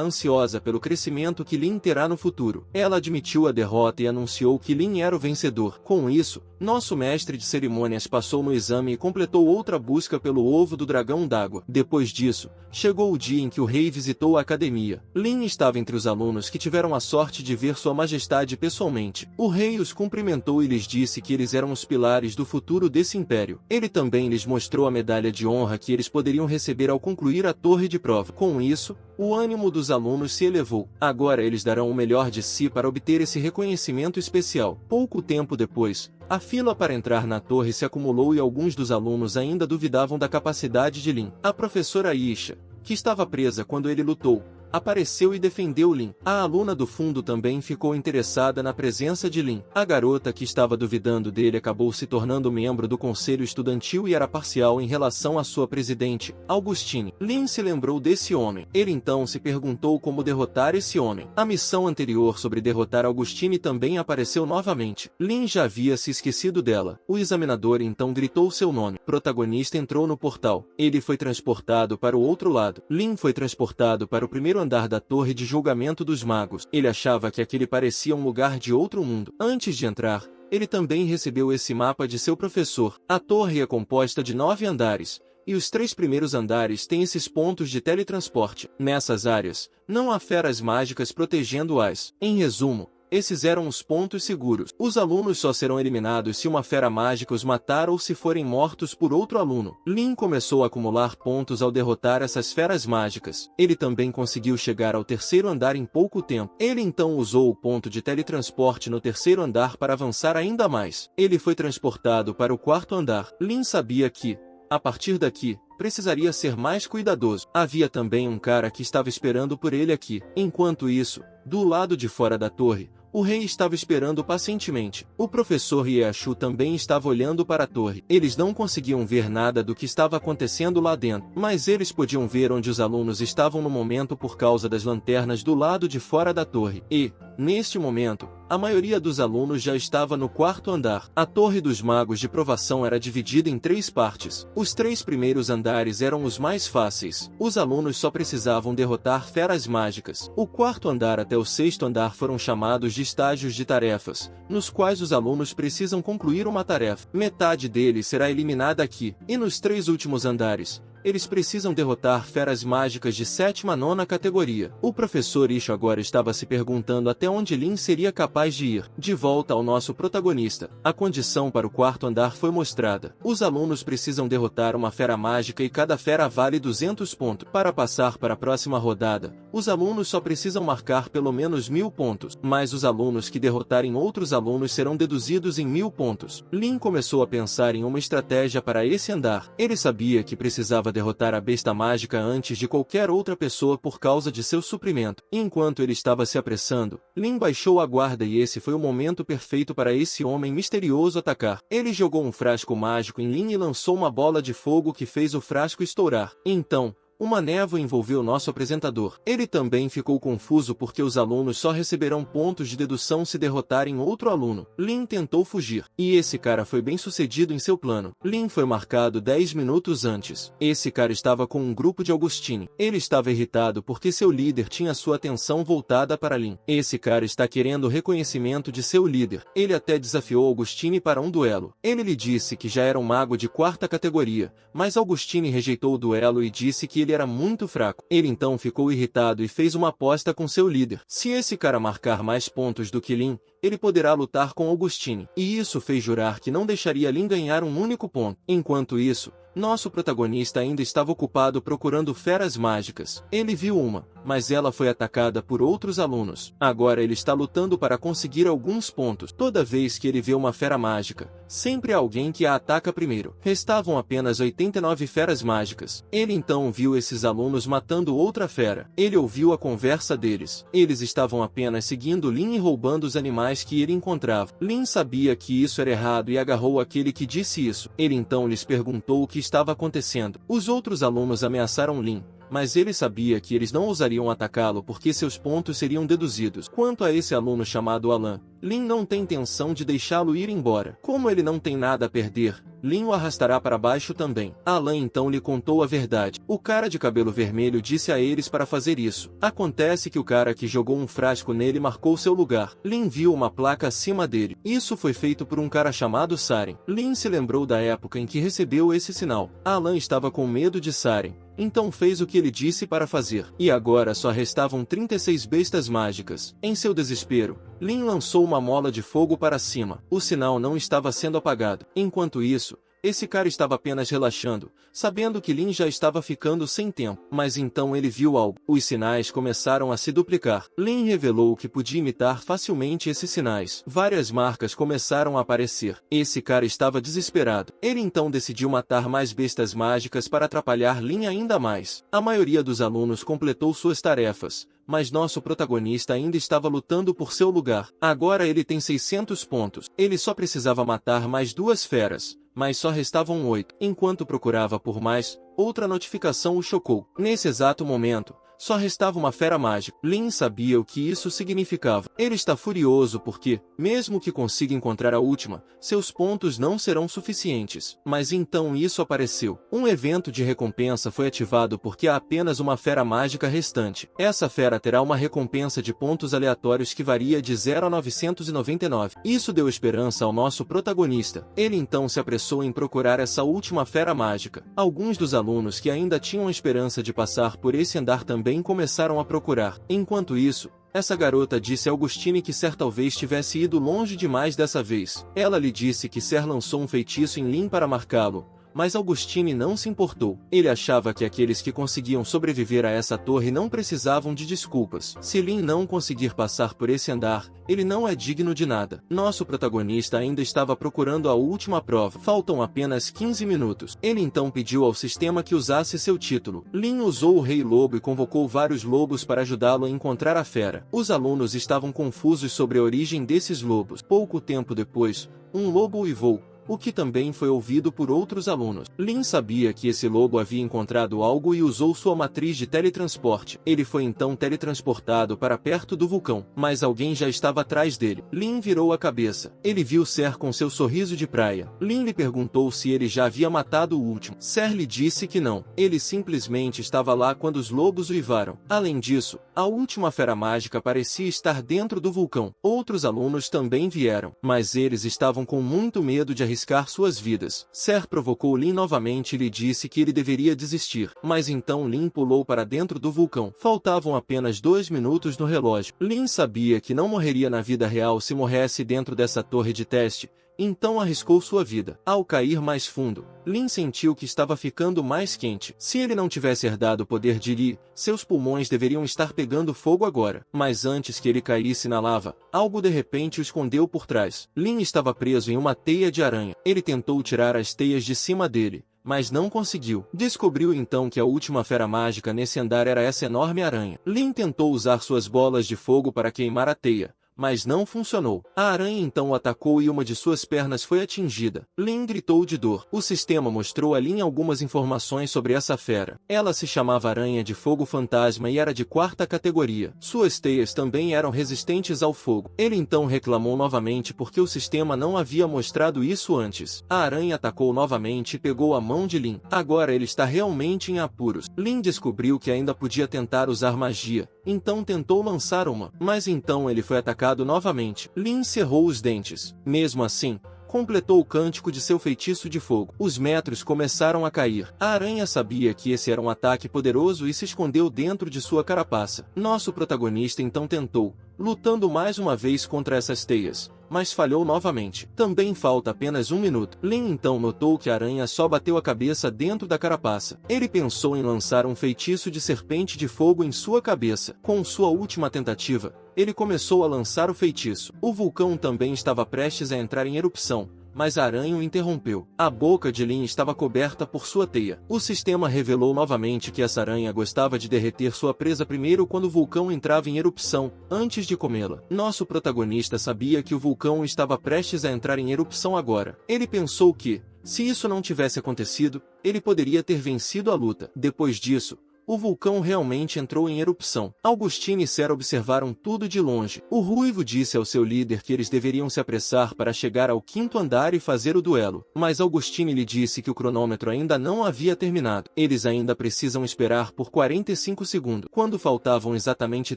ansiosa pelo crescimento que Lin terá no futuro. Ela admitiu a derrota e anunciou que Lin era o vencedor. Com isso, nosso mestre de cerimônias passou no exame e completou outra busca pelo ovo do dragão d'água. Depois disso, chegou o dia em que o rei visitou a academia. Lin estava entre os alunos que tiveram a sorte de ver sua majestade pessoalmente. O rei os cumprimentou e lhes disse que eles eram os pilares do futuro desse império. Ele também lhes mostrou a medalha de honra que eles poderiam receber ao concluir a torre de prova. Com isso, o ânimo dos alunos se elevou. Agora eles darão o melhor de si para obter esse reconhecimento especial. Pouco tempo depois, a fila para entrar na torre se acumulou e alguns dos alunos ainda duvidavam da capacidade de Lin. A professora Isha, que estava presa quando ele lutou, apareceu e defendeu Lin. A aluna do fundo também ficou interessada na presença de Lin. A garota que estava duvidando dele acabou se tornando membro do conselho estudantil e era parcial em relação à sua presidente, Augustine. Lin se lembrou desse homem. Ele então se perguntou como derrotar esse homem. A missão anterior sobre derrotar Augustine também apareceu novamente. Lin já havia se esquecido dela. O examinador então gritou seu nome. O protagonista entrou no portal. Ele foi transportado para o outro lado. Lin foi transportado para o primeiro andar da torre de julgamento dos magos. Ele achava que aquele parecia um lugar de outro mundo. Antes de entrar, ele também recebeu esse mapa de seu professor. A torre é composta de 9 andares, e os 3 primeiros andares têm esses pontos de teletransporte. Nessas áreas, não há feras mágicas protegendo-as. Em resumo, esses eram os pontos seguros. Os alunos só serão eliminados se uma fera mágica os matar ou se forem mortos por outro aluno. Lin começou a acumular pontos ao derrotar essas feras mágicas. Ele também conseguiu chegar ao terceiro andar em pouco tempo. Ele então usou o ponto de teletransporte no terceiro andar para avançar ainda mais. Ele foi transportado para o quarto andar. Lin sabia que, a partir daqui, precisaria ser mais cuidadoso. Havia também um cara que estava esperando por ele aqui. Enquanto isso, do lado de fora da torre, o rei estava esperando pacientemente. O professor Yeshu também estava olhando para a torre. Eles não conseguiam ver nada do que estava acontecendo lá dentro, mas eles podiam ver onde os alunos estavam no momento por causa das lanternas do lado de fora da torre. E, neste momento, a maioria dos alunos já estava no quarto andar. A Torre dos Magos de Provação era dividida em 3 partes. Os 3 primeiros andares eram os mais fáceis. Os alunos só precisavam derrotar feras mágicas. O quarto andar até o 6º andar foram chamados de estágios de tarefas, nos quais os alunos precisam concluir uma tarefa. Metade deles será eliminada aqui. E nos 3 últimos andares, Eles precisam derrotar feras mágicas de 7ª a 9ª categoria. O professor Isho agora estava se perguntando até onde Lin seria capaz de ir. De volta ao nosso protagonista, a condição para o 4º andar foi mostrada. Os alunos precisam derrotar uma fera mágica e cada fera vale 200 pontos. Para passar para a próxima rodada, os alunos só precisam marcar pelo menos 1000 pontos, mas os alunos que derrotarem outros alunos serão deduzidos em 1000 pontos. Lin começou a pensar em uma estratégia para esse andar. Ele sabia que precisava derrotar a besta mágica antes de qualquer outra pessoa por causa de seu suprimento. Enquanto ele estava se apressando, Lin baixou a guarda e esse foi o momento perfeito para esse homem misterioso atacar. Ele jogou um frasco mágico em Lin e lançou uma bola de fogo que fez o frasco estourar. Então, uma névoa envolveu nosso apresentador. Ele também ficou confuso porque os alunos só receberão pontos de dedução se derrotarem outro aluno. Lin tentou fugir, e esse cara foi bem sucedido em seu plano. Lin foi marcado 10 minutos antes. Esse cara estava com um grupo de Augustine. Ele estava irritado porque seu líder tinha sua atenção voltada para Lin. Esse cara está querendo o reconhecimento de seu líder. Ele até desafiou Augustine para um duelo. Ele lhe disse que já era um mago de 4ª categoria, mas Augustine rejeitou o duelo e disse que ele era muito fraco. Ele então ficou irritado e fez uma aposta com seu líder. Se esse cara marcar mais pontos do que Lin, ele poderá lutar com Augustine. E isso fez jurar que não deixaria Lin ganhar um único ponto. Enquanto isso, nosso protagonista ainda estava ocupado procurando feras mágicas. Ele viu uma, mas ela foi atacada por outros alunos. Agora ele está lutando para conseguir alguns pontos. Toda vez que ele vê uma fera mágica, sempre há alguém que a ataca primeiro. Restavam apenas 89 feras mágicas. Ele então viu esses alunos matando outra fera. Ele ouviu a conversa deles. Eles estavam apenas seguindo Lin e roubando os animais que ele encontrava. Lin sabia que isso era errado e agarrou aquele que disse isso. Ele então lhes perguntou o que estava acontecendo. Os outros alunos ameaçaram Lin, mas ele sabia que eles não ousariam atacá-lo porque seus pontos seriam deduzidos. Quanto a esse aluno chamado Alan, Lin não tem intenção de deixá-lo ir embora. Como ele não tem nada a perder, Lin o arrastará para baixo também. Alan então lhe contou a verdade. O cara de cabelo vermelho disse a eles para fazer isso. Acontece que o cara que jogou um frasco nele marcou seu lugar. Lin viu uma placa acima dele. Isso foi feito por um cara chamado Saren. Lin se lembrou da época em que recebeu esse sinal. Alan estava com medo de Saren, então fez o que ele disse para fazer. E agora só restavam 36 bestas mágicas. Em seu desespero, Lin lançou uma mola de fogo para cima. O sinal não estava sendo apagado. Enquanto isso, esse cara estava apenas relaxando, sabendo que Lin já estava ficando sem tempo. Mas então ele viu algo. Os sinais começaram a se duplicar. Lin revelou que podia imitar facilmente esses sinais. Várias marcas começaram a aparecer. Esse cara estava desesperado. Ele então decidiu matar mais bestas mágicas para atrapalhar Lin ainda mais. A maioria dos alunos completou suas tarefas, mas nosso protagonista ainda estava lutando por seu lugar. Agora ele tem 600 pontos. Ele só precisava matar mais 2 feras, mas só restavam 8. Enquanto procurava por mais, outra notificação o chocou. Nesse exato momento, só restava uma fera mágica. Lin sabia o que isso significava. Ele está furioso porque, mesmo que consiga encontrar a última, seus pontos não serão suficientes. Mas então isso apareceu. Um evento de recompensa foi ativado porque há apenas uma fera mágica restante. Essa fera terá uma recompensa de pontos aleatórios que varia de 0 a 999. Isso deu esperança ao nosso protagonista. Ele então se apressou em procurar essa última fera mágica. Alguns dos alunos que ainda tinham esperança de passar por esse andar também começaram a procurar. Enquanto isso, essa garota disse a Augustine que Ser talvez tivesse ido longe demais dessa vez. Ela lhe disse que Ser lançou um feitiço em Lin para marcá-lo, mas Augustine não se importou. Ele achava que aqueles que conseguiam sobreviver a essa torre não precisavam de desculpas. Se Lin não conseguir passar por esse andar, ele não é digno de nada. Nosso protagonista ainda estava procurando a última prova. Faltam apenas 15 minutos. Ele então pediu ao sistema que usasse seu título. Lin usou o Rei Lobo e convocou vários lobos para ajudá-lo a encontrar a fera. Os alunos estavam confusos sobre a origem desses lobos. Pouco tempo depois, um lobo uivou, o que também foi ouvido por outros alunos. Lin sabia que esse lobo havia encontrado algo e usou sua matriz de teletransporte. Ele foi então teletransportado para perto do vulcão, mas alguém já estava atrás dele. Lin virou a cabeça. Ele viu Ser com seu sorriso de praia. Lin lhe perguntou se ele já havia matado o último. Ser lhe disse que não. Ele simplesmente estava lá quando os lobos uivaram. Além disso, a última fera mágica parecia estar dentro do vulcão. Outros alunos também vieram, mas eles estavam com muito medo de arriscar arriscar suas vidas. Ser provocou Lin novamente e lhe disse que ele deveria desistir. Mas então Lin pulou para dentro do vulcão. Faltavam apenas 2 minutos no relógio. Lin sabia que não morreria na vida real se morresse dentro dessa torre de teste, então arriscou sua vida. Ao cair mais fundo, Lin sentiu que estava ficando mais quente. Se ele não tivesse herdado o poder de Li, seus pulmões deveriam estar pegando fogo agora. Mas antes que ele caísse na lava, algo de repente o escondeu por trás. Lin estava preso em uma teia de aranha. Ele tentou tirar as teias de cima dele, mas não conseguiu. Descobriu então que a última fera mágica nesse andar era essa enorme aranha. Lin tentou usar suas bolas de fogo para queimar a teia, mas não funcionou. A aranha então o atacou e uma de suas pernas foi atingida. Lin gritou de dor. O sistema mostrou a Lin algumas informações sobre essa fera. Ela se chamava Aranha de Fogo Fantasma e era de 4ª categoria. Suas teias também eram resistentes ao fogo. Ele então reclamou novamente porque o sistema não havia mostrado isso antes. A aranha atacou novamente e pegou a mão de Lin. Agora ele está realmente em apuros. Lin descobriu que ainda podia tentar usar magia, então tentou lançar uma. Mas então ele foi atacado novamente. Lin cerrou os dentes. Mesmo assim, completou o cântico de seu feitiço de fogo. Os metros começaram a cair. A aranha sabia que esse era um ataque poderoso e se escondeu dentro de sua carapaça. Nosso protagonista então tentou, lutando mais uma vez contra essas teias, mas falhou novamente. Também falta apenas 1 minuto. Lin então notou que a aranha só bateu a cabeça dentro da carapaça. Ele pensou em lançar um feitiço de serpente de fogo em sua cabeça. Com sua última tentativa, ele começou a lançar o feitiço. O vulcão também estava prestes a entrar em erupção, mas a aranha o interrompeu. A boca de Lin estava coberta por sua teia. O sistema revelou novamente que essa aranha gostava de derreter sua presa primeiro quando o vulcão entrava em erupção, antes de comê-la. Nosso protagonista sabia que o vulcão estava prestes a entrar em erupção agora. Ele pensou que, se isso não tivesse acontecido, ele poderia ter vencido a luta. Depois disso, o vulcão realmente entrou em erupção. Augustine e Sera observaram tudo de longe. O ruivo disse ao seu líder que eles deveriam se apressar para chegar ao 5º andar e fazer o duelo. Mas Augustine lhe disse que o cronômetro ainda não havia terminado. Eles ainda precisam esperar por 45 segundos. Quando faltavam exatamente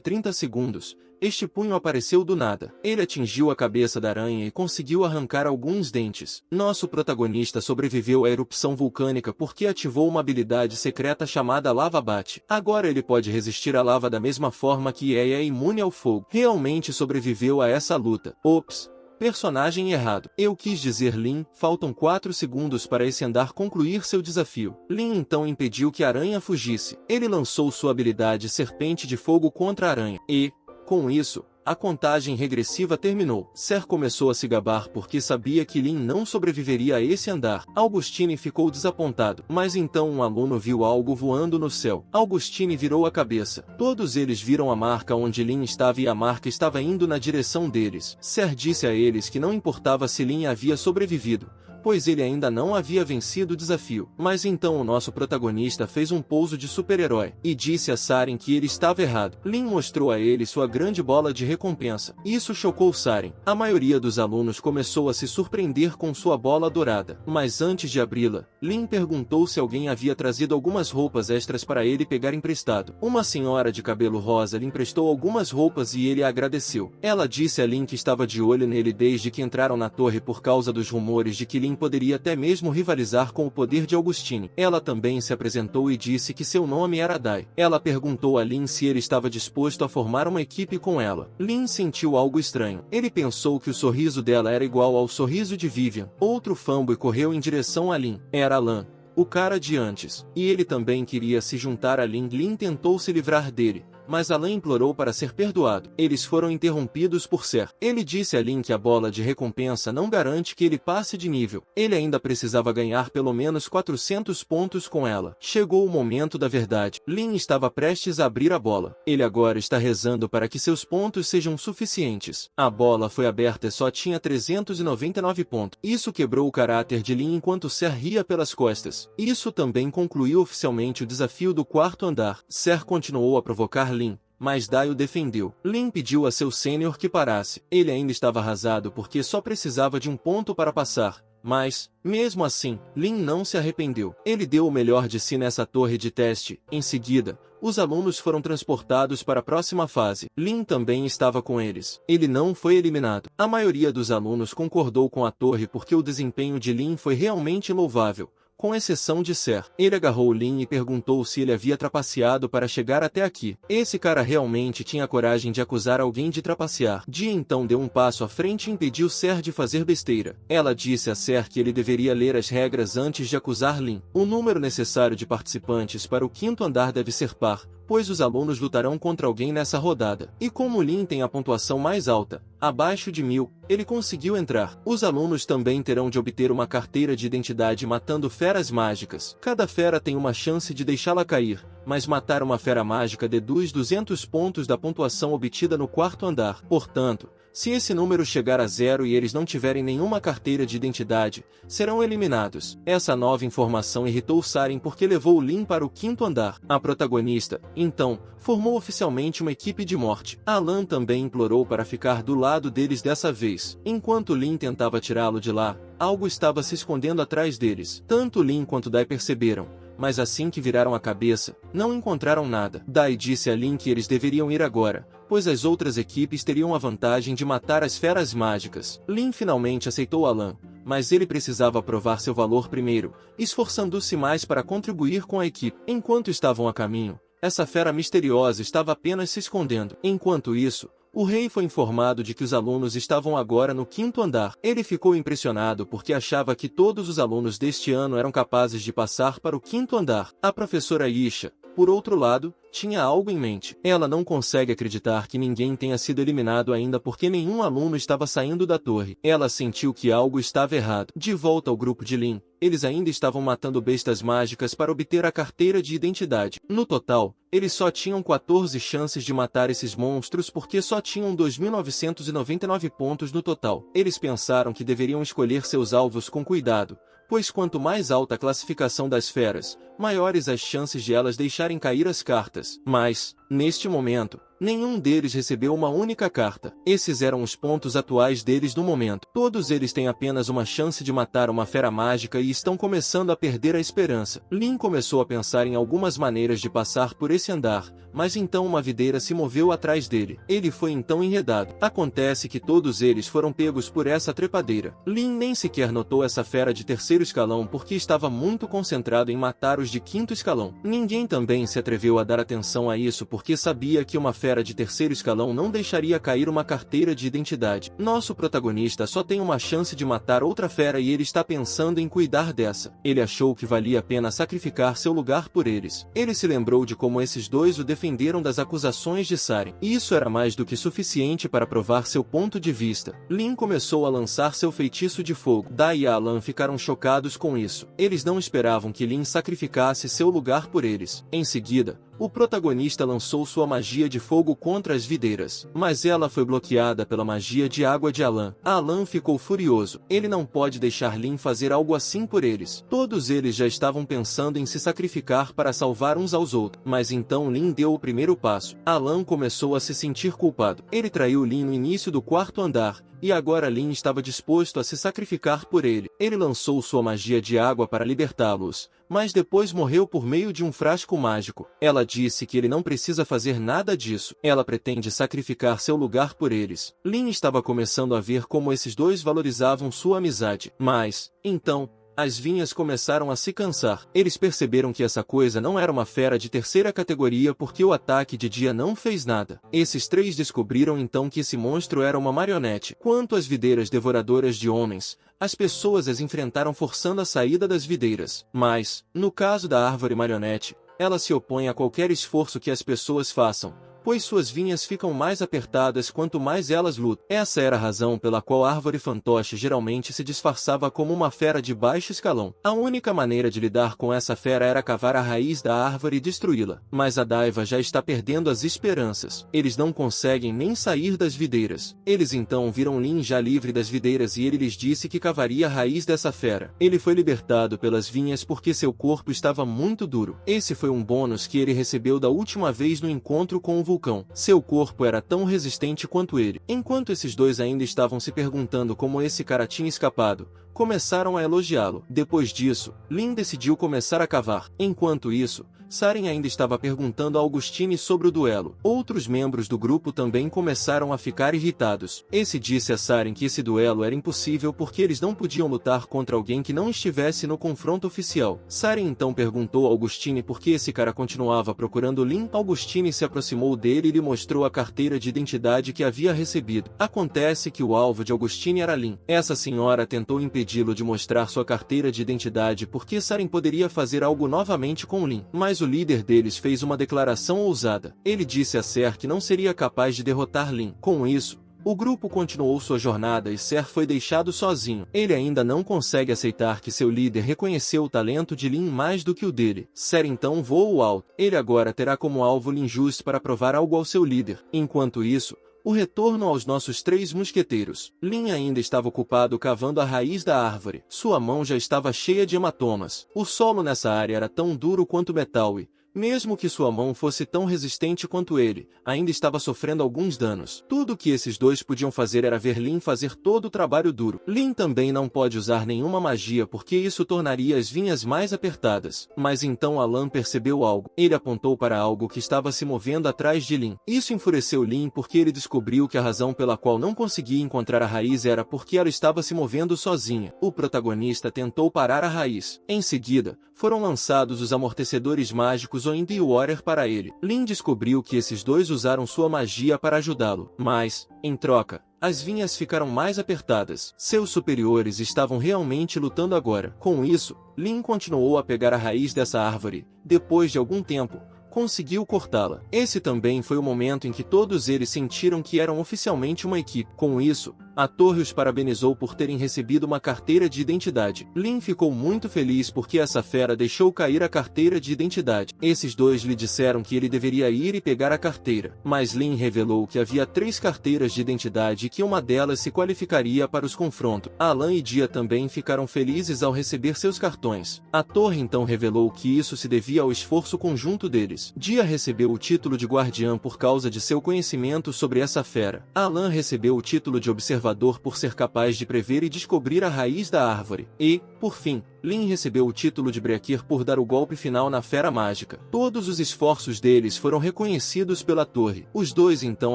30 segundos, este punho apareceu do nada. Ele atingiu a cabeça da aranha e conseguiu arrancar alguns dentes. Nosso protagonista sobreviveu à erupção vulcânica porque ativou uma habilidade secreta chamada Lava Bate. Agora ele pode resistir à lava da mesma forma que é imune ao fogo. Realmente sobreviveu a essa luta. Ops! Personagem errado. Eu quis dizer Lin. Faltam 4 segundos para esse andar concluir seu desafio. Lin então impediu que a aranha fugisse. Ele lançou sua habilidade Serpente de Fogo contra a aranha. E, com isso, a contagem regressiva terminou. Ser começou a se gabar porque sabia que Lin não sobreviveria a esse andar. Augustine ficou desapontado. Mas então um aluno viu algo voando no céu. Augustine virou a cabeça. Todos eles viram a marca onde Lin estava e a marca estava indo na direção deles. Ser disse a eles que não importava se Lin havia sobrevivido, pois ele ainda não havia vencido o desafio. Mas então o nosso protagonista fez um pouso de super-herói e disse a Saren que ele estava errado. Lin mostrou a ele sua grande bola de recompensa. Isso chocou Saren. A maioria dos alunos começou a se surpreender com sua bola dourada. Mas antes de abri-la, Lin perguntou se alguém havia trazido algumas roupas extras para ele pegar emprestado. Uma senhora de cabelo rosa lhe emprestou algumas roupas e ele a agradeceu. Ela disse a Lin que estava de olho nele desde que entraram na torre por causa dos rumores de que Lin poderia até mesmo rivalizar com o poder de Augustine. Ela também se apresentou e disse que seu nome era Dai. Ela perguntou a Lin se ele estava disposto a formar uma equipe com ela. Lin sentiu algo estranho. Ele pensou que o sorriso dela era igual ao sorriso de Vivian. Outro fanboy correu em direção a Lin. Era Alan, o cara de antes. E ele também queria se juntar a Lin. Lin tentou se livrar dele, mas Alan implorou para ser perdoado. Eles foram interrompidos por Ser. Ele disse a Lin que a bola de recompensa não garante que ele passe de nível. Ele ainda precisava ganhar pelo menos 400 pontos com ela. Chegou o momento da verdade. Lin estava prestes a abrir a bola. Ele agora está rezando para que seus pontos sejam suficientes. A bola foi aberta e só tinha 399 pontos. Isso quebrou o caráter de Lin enquanto Ser ria pelas costas. Isso também concluiu oficialmente o desafio do 4º andar. Ser continuou a provocar Lin, mas Dai o defendeu. Lin pediu a seu sênior que parasse. Ele ainda estava arrasado porque só precisava de um ponto para passar. Mas, mesmo assim, Lin não se arrependeu. Ele deu o melhor de si nessa torre de teste. Em seguida, Os alunos foram transportados para a próxima fase. Lin também estava com eles. Ele não foi eliminado. A maioria dos alunos concordou com a torre porque o desempenho de Lin foi realmente louvável, com exceção de Ser. Ele agarrou Lin e perguntou se ele havia trapaceado para chegar até aqui. Esse cara realmente tinha coragem de acusar alguém de trapacear. Jie então deu um passo à frente e impediu Ser de fazer besteira. Ela disse a Ser que ele deveria ler as regras antes de acusar Lin. O número necessário de participantes para o 5º andar deve ser par, pois os alunos lutarão contra alguém nessa rodada. E como Lin tem a pontuação mais alta, abaixo de 1000, ele conseguiu entrar. Os alunos também terão de obter uma carteira de identidade matando feras mágicas. Cada fera tem uma chance de deixá-la cair, mas matar uma fera mágica deduz 200 pontos da pontuação obtida no 4º andar. Portanto, se esse número chegar a 0 e eles não tiverem nenhuma carteira de identidade, serão eliminados. Essa nova informação irritou Saren porque levou Lin para o 5º andar. A protagonista, então, formou oficialmente uma equipe de morte. Alan também implorou para ficar do lado deles dessa vez. Enquanto Lin tentava tirá-lo de lá, algo estava se escondendo atrás deles. Tanto Lin quanto Dai perceberam, mas assim que viraram a cabeça, não encontraram nada. Dai disse a Lin que eles deveriam ir agora, pois as outras equipes teriam a vantagem de matar as feras mágicas. Lin finalmente aceitou Alan, mas ele precisava provar seu valor primeiro, esforçando-se mais para contribuir com a equipe. Enquanto estavam a caminho, essa fera misteriosa estava apenas se escondendo. Enquanto isso, o rei foi informado de que os alunos estavam agora no 5º andar. Ele ficou impressionado porque achava que todos os alunos deste ano eram capazes de passar para o 5º andar. A professora Isha, por outro lado, tinha algo em mente. Ela não consegue acreditar que ninguém tenha sido eliminado ainda porque nenhum aluno estava saindo da torre. Ela sentiu que algo estava errado. De volta ao grupo de Lin, eles ainda estavam matando bestas mágicas para obter a carteira de identidade. No total, eles só tinham 14 chances de matar esses monstros porque só tinham 2.999 pontos no total. Eles pensaram que deveriam escolher seus alvos com cuidado, pois quanto mais alta a classificação das feras, maiores as chances de elas deixarem cair as cartas. Mas, neste momento, nenhum deles recebeu uma única carta. Esses eram os pontos atuais deles no momento. Todos eles têm apenas uma chance de matar uma fera mágica e estão começando a perder a esperança. Lin começou a pensar em algumas maneiras de passar por esse andar, mas então uma videira se moveu atrás dele. Ele foi então enredado. Acontece que todos eles foram pegos por essa trepadeira. Lin nem sequer notou essa fera de 3º escalão porque estava muito concentrado em matar os de 5º escalão. Ninguém também se atreveu a dar atenção a isso porque sabia que uma fera de 3º escalão não deixaria cair uma carteira de identidade. Nosso protagonista só tem uma chance de matar outra fera e ele está pensando em cuidar dessa. Ele achou que valia a pena sacrificar seu lugar por eles. Ele se lembrou de como esses dois o defenderam das acusações de Saren. Isso era mais do que suficiente para provar seu ponto de vista. Lin começou a lançar seu feitiço de fogo. Dai e Alan ficaram chocados com isso. Eles não esperavam que Lin sacrificasse seu lugar por eles. Em seguida, o protagonista lançou sua magia de fogo contra as videiras, mas ela foi bloqueada pela magia de água de Alan. Alan ficou furioso. Ele não pode deixar Lin fazer algo assim por eles. Todos eles já estavam pensando em se sacrificar para salvar uns aos outros. Mas então Lin deu o primeiro passo. Alan começou a se sentir culpado. Ele traiu Lin no início do 4º andar, e agora Lin estava disposto a se sacrificar por ele. Ele lançou sua magia de água para libertá-los, mas depois morreu por meio de um frasco mágico. Ela disse que ele não precisa fazer nada disso. Ela pretende sacrificar seu lugar por eles. Lin estava começando a ver como esses dois valorizavam sua amizade. Mas, então, as vinhas começaram a se cansar. Eles perceberam que essa coisa não era uma fera de 3ª categoria porque o ataque de dia não fez nada. Esses três descobriram então que esse monstro era uma marionete. Quanto às videiras devoradoras de homens, as pessoas as enfrentaram forçando a saída das videiras. Mas, no caso da árvore marionete, ela se opõe a qualquer esforço que as pessoas façam, pois suas vinhas ficam mais apertadas quanto mais elas lutam. Essa era a razão pela qual a árvore fantoche geralmente se disfarçava como uma fera de baixo escalão. A única maneira de lidar com essa fera era cavar a raiz da árvore e destruí-la. Mas a Daiva já está perdendo as esperanças. Eles não conseguem nem sair das videiras. Eles então viram Lin já livre das videiras e ele lhes disse que cavaria a raiz dessa fera. Ele foi libertado pelas vinhas porque seu corpo estava muito duro. Esse foi um bônus que ele recebeu da última vez no encontro com o vulcão. Seu corpo era tão resistente quanto ele. Enquanto esses dois ainda estavam se perguntando como esse cara tinha escapado, começaram a elogiá-lo. Depois disso, Lin decidiu começar a cavar. Enquanto isso, Saren ainda estava perguntando a Augustine sobre o duelo. Outros membros do grupo também começaram a ficar irritados. Esse disse a Saren que esse duelo era impossível porque eles não podiam lutar contra alguém que não estivesse no confronto oficial. Saren então perguntou a Augustine por que esse cara continuava procurando Lin. Augustine se aproximou dele e lhe mostrou a carteira de identidade que havia recebido. Acontece que o alvo de Augustine era Lin. Essa senhora tentou impedi-lo de mostrar sua carteira de identidade porque Saren poderia fazer algo novamente com Lin. Mas o líder deles fez uma declaração ousada. Ele disse a Ser que não seria capaz de derrotar Lin. Com isso, o grupo continuou sua jornada e Ser foi deixado sozinho. Ele ainda não consegue aceitar que seu líder reconheceu o talento de Lin mais do que o dele. Ser então voou alto. Ele agora terá como alvo Lin Just para provar algo ao seu líder. Enquanto isso, o retorno aos nossos 3 mosqueteiros. Lin ainda estava ocupado cavando a raiz da árvore. Sua mão já estava cheia de hematomas. O solo nessa área era tão duro quanto metal e, mesmo que sua mão fosse tão resistente quanto ele, ainda estava sofrendo alguns danos. Tudo o que esses dois podiam fazer era ver Lin fazer todo o trabalho duro. Lin também não pode usar nenhuma magia porque isso tornaria as vinhas mais apertadas. Mas então Alan percebeu algo. Ele apontou para algo que estava se movendo atrás de Lin. Isso enfureceu Lin porque ele descobriu que a razão pela qual não conseguia encontrar a raiz era porque ela estava se movendo sozinha. O protagonista tentou parar a raiz. Em seguida, foram lançados os amortecedores mágicos Wind e Water para ele. Lin descobriu que esses dois usaram sua magia para ajudá-lo, mas, em troca, as vinhas ficaram mais apertadas. Seus superiores estavam realmente lutando agora. Com isso, Lin continuou a pegar a raiz dessa árvore. Depois de algum tempo, conseguiu cortá-la. Esse também foi o momento em que todos eles sentiram que eram oficialmente uma equipe. Com isso, a torre os parabenizou por terem recebido uma carteira de identidade. Lin ficou muito feliz porque essa fera deixou cair a carteira de identidade. Esses dois lhe disseram que ele deveria ir e pegar a carteira. Mas Lin revelou que havia 3 carteiras de identidade e que uma delas se qualificaria para os confrontos. Alan e Dia também ficaram felizes ao receber seus cartões. A torre então revelou que isso se devia ao esforço conjunto deles. Dia recebeu o título de guardiã por causa de seu conhecimento sobre essa fera. Alan recebeu o título de observador por ser capaz de prever e descobrir a raiz da árvore. E, por fim, Lin recebeu o título de Breakir por dar o golpe final na fera mágica. Todos os esforços deles foram reconhecidos pela torre. Os dois então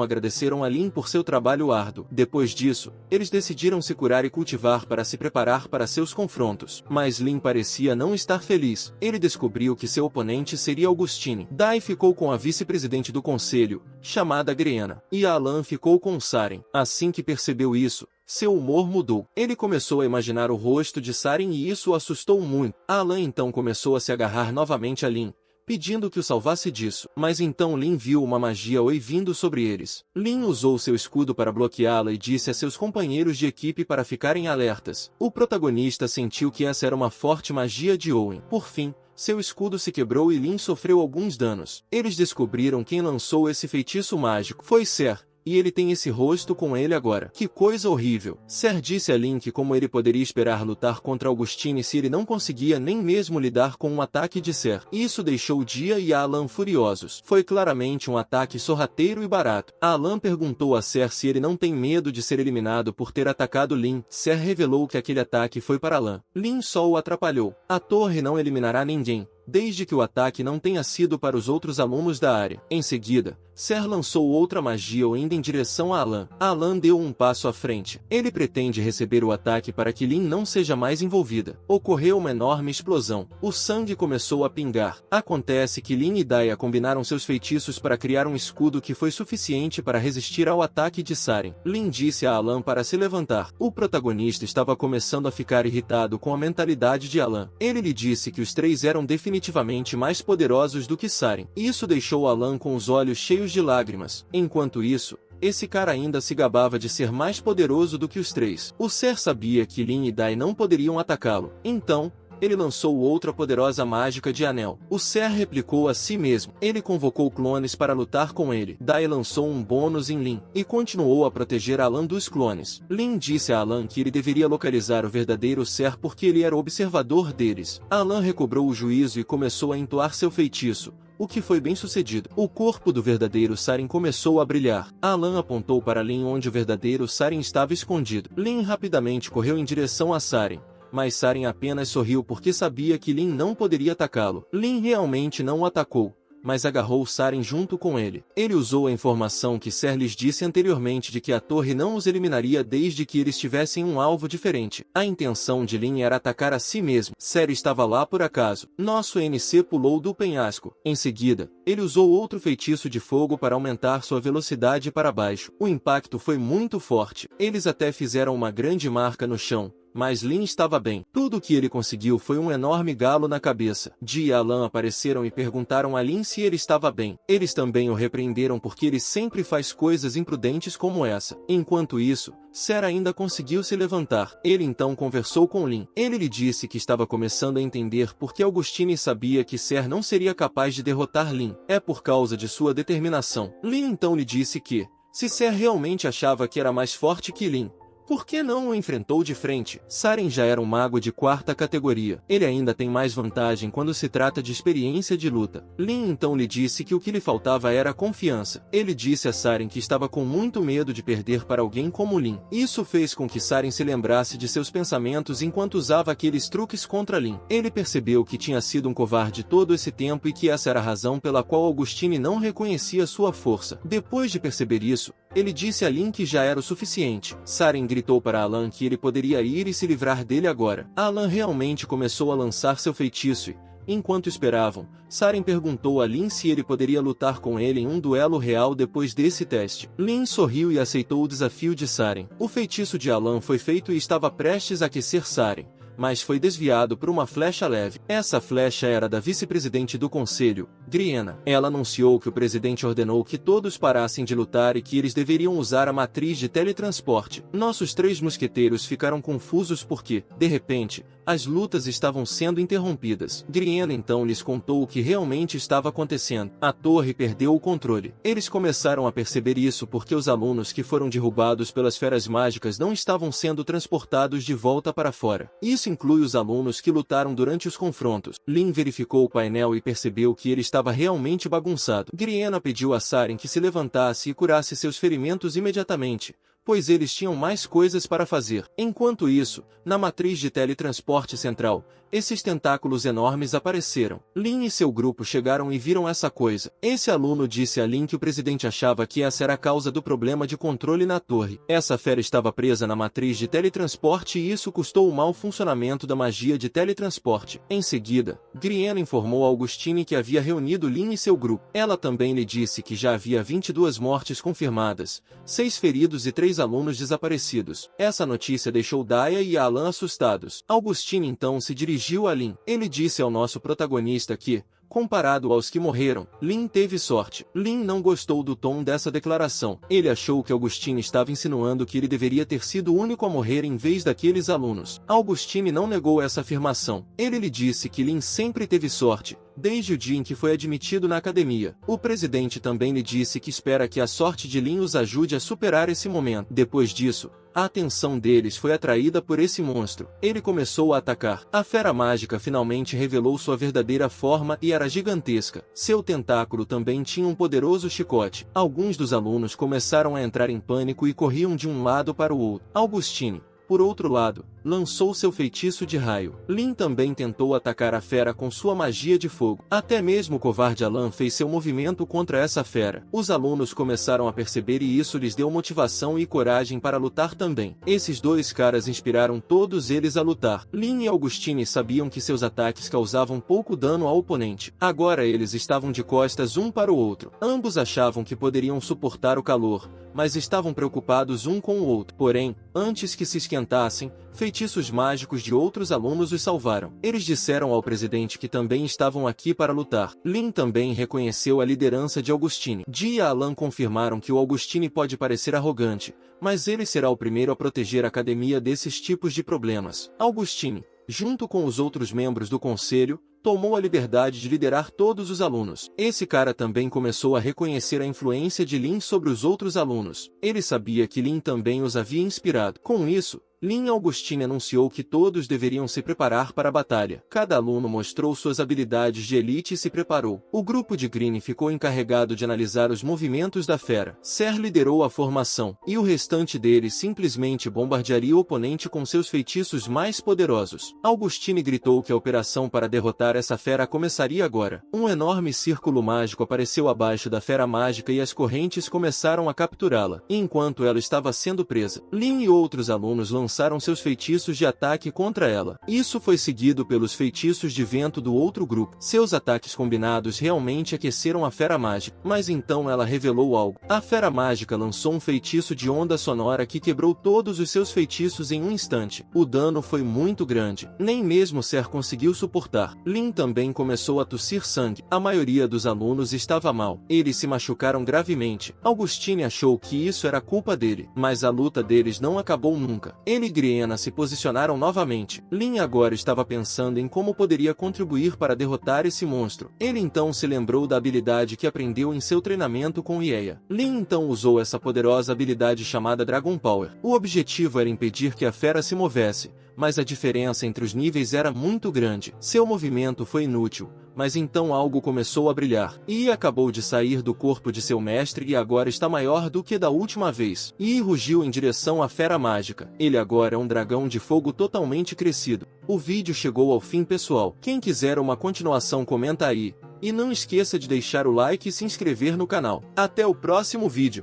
agradeceram a Lin por seu trabalho árduo. Depois disso, eles decidiram se curar e cultivar para se preparar para seus confrontos. Mas Lin parecia não estar feliz. Ele descobriu que seu oponente seria Augustine. Dai ficou com a vice-presidente do conselho, chamada Griana, e Alan ficou com Saren. Assim que percebeu isso, seu humor mudou. Ele começou a imaginar o rosto de Saren e isso o assustou muito. Alan então começou a se agarrar novamente a Lin, pedindo que o salvasse disso. Mas então Lin viu uma magia Oi vindo sobre eles. Lin usou seu escudo para bloqueá-la e disse a seus companheiros de equipe para ficarem alertas. O protagonista sentiu que essa era uma forte magia de Owen. Por fim, seu escudo se quebrou e Lin sofreu alguns danos. Eles descobriram quem lançou esse feitiço mágico. Foi Ser. E ele tem esse rosto com ele agora. Que coisa horrível. Ser disse a Lin que como ele poderia esperar lutar contra Augustine se ele não conseguia nem mesmo lidar com um ataque de Ser. Isso deixou Dia e Alan furiosos. Foi claramente um ataque sorrateiro e barato. Alan perguntou a Ser se ele não tem medo de ser eliminado por ter atacado Lin. Ser revelou que aquele ataque foi para Alan. Lin só o atrapalhou. A torre não eliminará ninguém, desde que o ataque não tenha sido para os outros alunos da área. Em seguida, Ser lançou outra magia indo em direção a Alan. Alan deu um passo à frente. Ele pretende receber o ataque para que Lin não seja mais envolvida. Ocorreu uma enorme explosão. O sangue começou a pingar. Acontece que Lin e Daya combinaram seus feitiços para criar um escudo que foi suficiente para resistir ao ataque de Saren. Lin disse a Alan para se levantar. O protagonista estava começando a ficar irritado com a mentalidade de Alan. Ele lhe disse que os 3 eram definitivamente mais poderosos do que Saren. Isso deixou Alan com os olhos cheios de lágrimas. Enquanto isso, esse cara ainda se gabava de ser mais poderoso do que os 3. O Ser sabia que Lin e Dai não poderiam atacá-lo. Então, ele lançou outra poderosa mágica de anel. O Ser replicou a si mesmo. Ele convocou clones para lutar com ele. Dai lançou um bônus em Lin e continuou a proteger Alan dos clones. Lin disse a Alan que ele deveria localizar o verdadeiro Ser porque ele era o observador deles. Alan recobrou o juízo e começou a entoar seu feitiço, o que foi bem sucedido. O corpo do verdadeiro Saren começou a brilhar. Alan apontou para Lin onde o verdadeiro Saren estava escondido. Lin rapidamente correu em direção a Saren, mas Saren apenas sorriu porque sabia que Lin não poderia atacá-lo. Lin realmente não o atacou, mas agarrou Saren junto com ele. Ele usou a informação que Ser lhes disse anteriormente de que a torre não os eliminaria desde que eles tivessem um alvo diferente. A intenção de Lin era atacar a si mesmo. Ser estava lá por acaso. Nosso NC pulou do penhasco. Em seguida, ele usou outro feitiço de fogo para aumentar sua velocidade para baixo. O impacto foi muito forte. Eles até fizeram uma grande marca no chão, mas Lin estava bem. Tudo o que ele conseguiu foi um enorme galo na cabeça. Ji e Alan apareceram e perguntaram a Lin se ele estava bem. Eles também o repreenderam porque ele sempre faz coisas imprudentes como essa. Enquanto isso, Ser ainda conseguiu se levantar. Ele então conversou com Lin. Ele lhe disse que estava começando a entender porque Augustine sabia que Ser não seria capaz de derrotar Lin. É por causa de sua determinação. Lin então lhe disse que, se Ser realmente achava que era mais forte que Lin, por que não o enfrentou de frente? Saren já era um mago de 4ª categoria. Ele ainda tem mais vantagem quando se trata de experiência de luta. Lin então lhe disse que o que lhe faltava era confiança. Ele disse a Saren que estava com muito medo de perder para alguém como Lin. Isso fez com que Saren se lembrasse de seus pensamentos enquanto usava aqueles truques contra Lin. Ele percebeu que tinha sido um covarde todo esse tempo e que essa era a razão pela qual Augustine não reconhecia sua força. Depois de perceber isso, ele disse a Lin que já era o suficiente. Saren gritou para Alan que ele poderia ir e se livrar dele agora. Alan realmente começou a lançar seu feitiço e, enquanto esperavam, Saren perguntou a Lin se ele poderia lutar com ele em um duelo real depois desse teste. Lin sorriu e aceitou o desafio de Saren. O feitiço de Alan foi feito e estava prestes a aquecer Saren, mas foi desviado por uma flecha leve. Essa flecha era da vice-presidente do conselho, Griena. Ela anunciou que o presidente ordenou que todos parassem de lutar e que eles deveriam usar a matriz de teletransporte. Nossos 3 mosqueteiros ficaram confusos porque, de repente, as lutas estavam sendo interrompidas. Griena então lhes contou o que realmente estava acontecendo. A torre perdeu o controle. Eles começaram a perceber isso porque os alunos que foram derrubados pelas feras mágicas não estavam sendo transportados de volta para fora. Isso inclui os alunos que lutaram durante os confrontos. Lin verificou o painel e percebeu que ele estava realmente bagunçado. Griena pediu a Saren que se levantasse e curasse seus ferimentos imediatamente, pois eles tinham mais coisas para fazer. Enquanto isso, na matriz de teletransporte central, esses tentáculos enormes apareceram. Lin e seu grupo chegaram e viram essa coisa. Esse aluno disse a Lin que o presidente achava que essa era a causa do problema de controle na torre. Essa fera estava presa na matriz de teletransporte e isso custou o mau funcionamento da magia de teletransporte. Em seguida, Griena informou a Augustine que havia reunido Lin e seu grupo. Ela também lhe disse que já havia 22 mortes confirmadas, 6 feridos e 3 alunos desaparecidos. Essa notícia deixou Daya e Alan assustados. Augustine então se dirigiu a Lin. Ele disse ao nosso protagonista que, comparado aos que morreram, Lin teve sorte. Lin não gostou do tom dessa declaração. Ele achou que Augustine estava insinuando que ele deveria ter sido o único a morrer em vez daqueles alunos. Augustine não negou essa afirmação. Ele lhe disse que Lin sempre teve sorte, desde o dia em que foi admitido na academia. O presidente também lhe disse que espera que a sorte de Lin os ajude a superar esse momento. Depois disso, a atenção deles foi atraída por esse monstro. Ele começou a atacar. A fera mágica finalmente revelou sua verdadeira forma e era gigantesca. Seu tentáculo também tinha um poderoso chicote. Alguns dos alunos começaram a entrar em pânico e corriam de um lado para o outro. Augustine, por outro lado, lançou seu feitiço de raio. Lin também tentou atacar a fera com sua magia de fogo. Até mesmo o covarde Alan fez seu movimento contra essa fera. Os alunos começaram a perceber e isso lhes deu motivação e coragem para lutar também. Esses 2 caras inspiraram todos eles a lutar. Lin e Augustine sabiam que seus ataques causavam pouco dano ao oponente. Agora eles estavam de costas um para o outro. Ambos achavam que poderiam suportar o calor, mas estavam preocupados um com o outro. Porém, antes que se esquentassem, feitiços mágicos de outros alunos os salvaram. Eles disseram ao presidente que também estavam aqui para lutar. Lin também reconheceu a liderança de Augustine. Ji e Alan confirmaram que o Augustine pode parecer arrogante, mas ele será o primeiro a proteger a academia desses tipos de problemas. Augustine, junto com os outros membros do conselho, tomou a liberdade de liderar todos os alunos. Esse cara também começou a reconhecer a influência de Lin sobre os outros alunos. Ele sabia que Lin também os havia inspirado. Com isso, Lin Augustine anunciou que todos deveriam se preparar para a batalha. Cada aluno mostrou suas habilidades de elite e se preparou. O grupo de Green ficou encarregado de analisar os movimentos da fera. Ser liderou a formação, e o restante deles simplesmente bombardearia o oponente com seus feitiços mais poderosos. Augustine gritou que a operação para derrotar essa fera começaria agora. Um enorme círculo mágico apareceu abaixo da fera mágica e as correntes começaram a capturá-la. Enquanto ela estava sendo presa, Lin e outros alunos lançaram seus feitiços de ataque contra ela. Isso foi seguido pelos feitiços de vento do outro grupo. Seus ataques combinados realmente aqueceram a fera mágica. Mas então ela revelou algo. A fera mágica lançou um feitiço de onda sonora que quebrou todos os seus feitiços em um instante. O dano foi muito grande. Nem mesmo Ser conseguiu suportar. Lin também começou a tossir sangue. A maioria dos alunos estava mal. Eles se machucaram gravemente. Augustine achou que isso era culpa dele. Mas a luta deles não acabou nunca. Ele e Griena se posicionaram novamente. Lin agora estava pensando em como poderia contribuir para derrotar esse monstro. Ele então se lembrou da habilidade que aprendeu em seu treinamento com Ieia. Lin então usou essa poderosa habilidade chamada Dragon Power. O objetivo era impedir que a fera se movesse, mas a diferença entre os níveis era muito grande. Seu movimento foi inútil, mas então algo começou a brilhar. Yi acabou de sair do corpo de seu mestre e agora está maior do que da última vez. Yi rugiu em direção à fera mágica. Ele agora é um dragão de fogo totalmente crescido. O vídeo chegou ao fim, pessoal. Quem quiser uma continuação comenta aí. E não esqueça de deixar o like e se inscrever no canal. Até o próximo vídeo.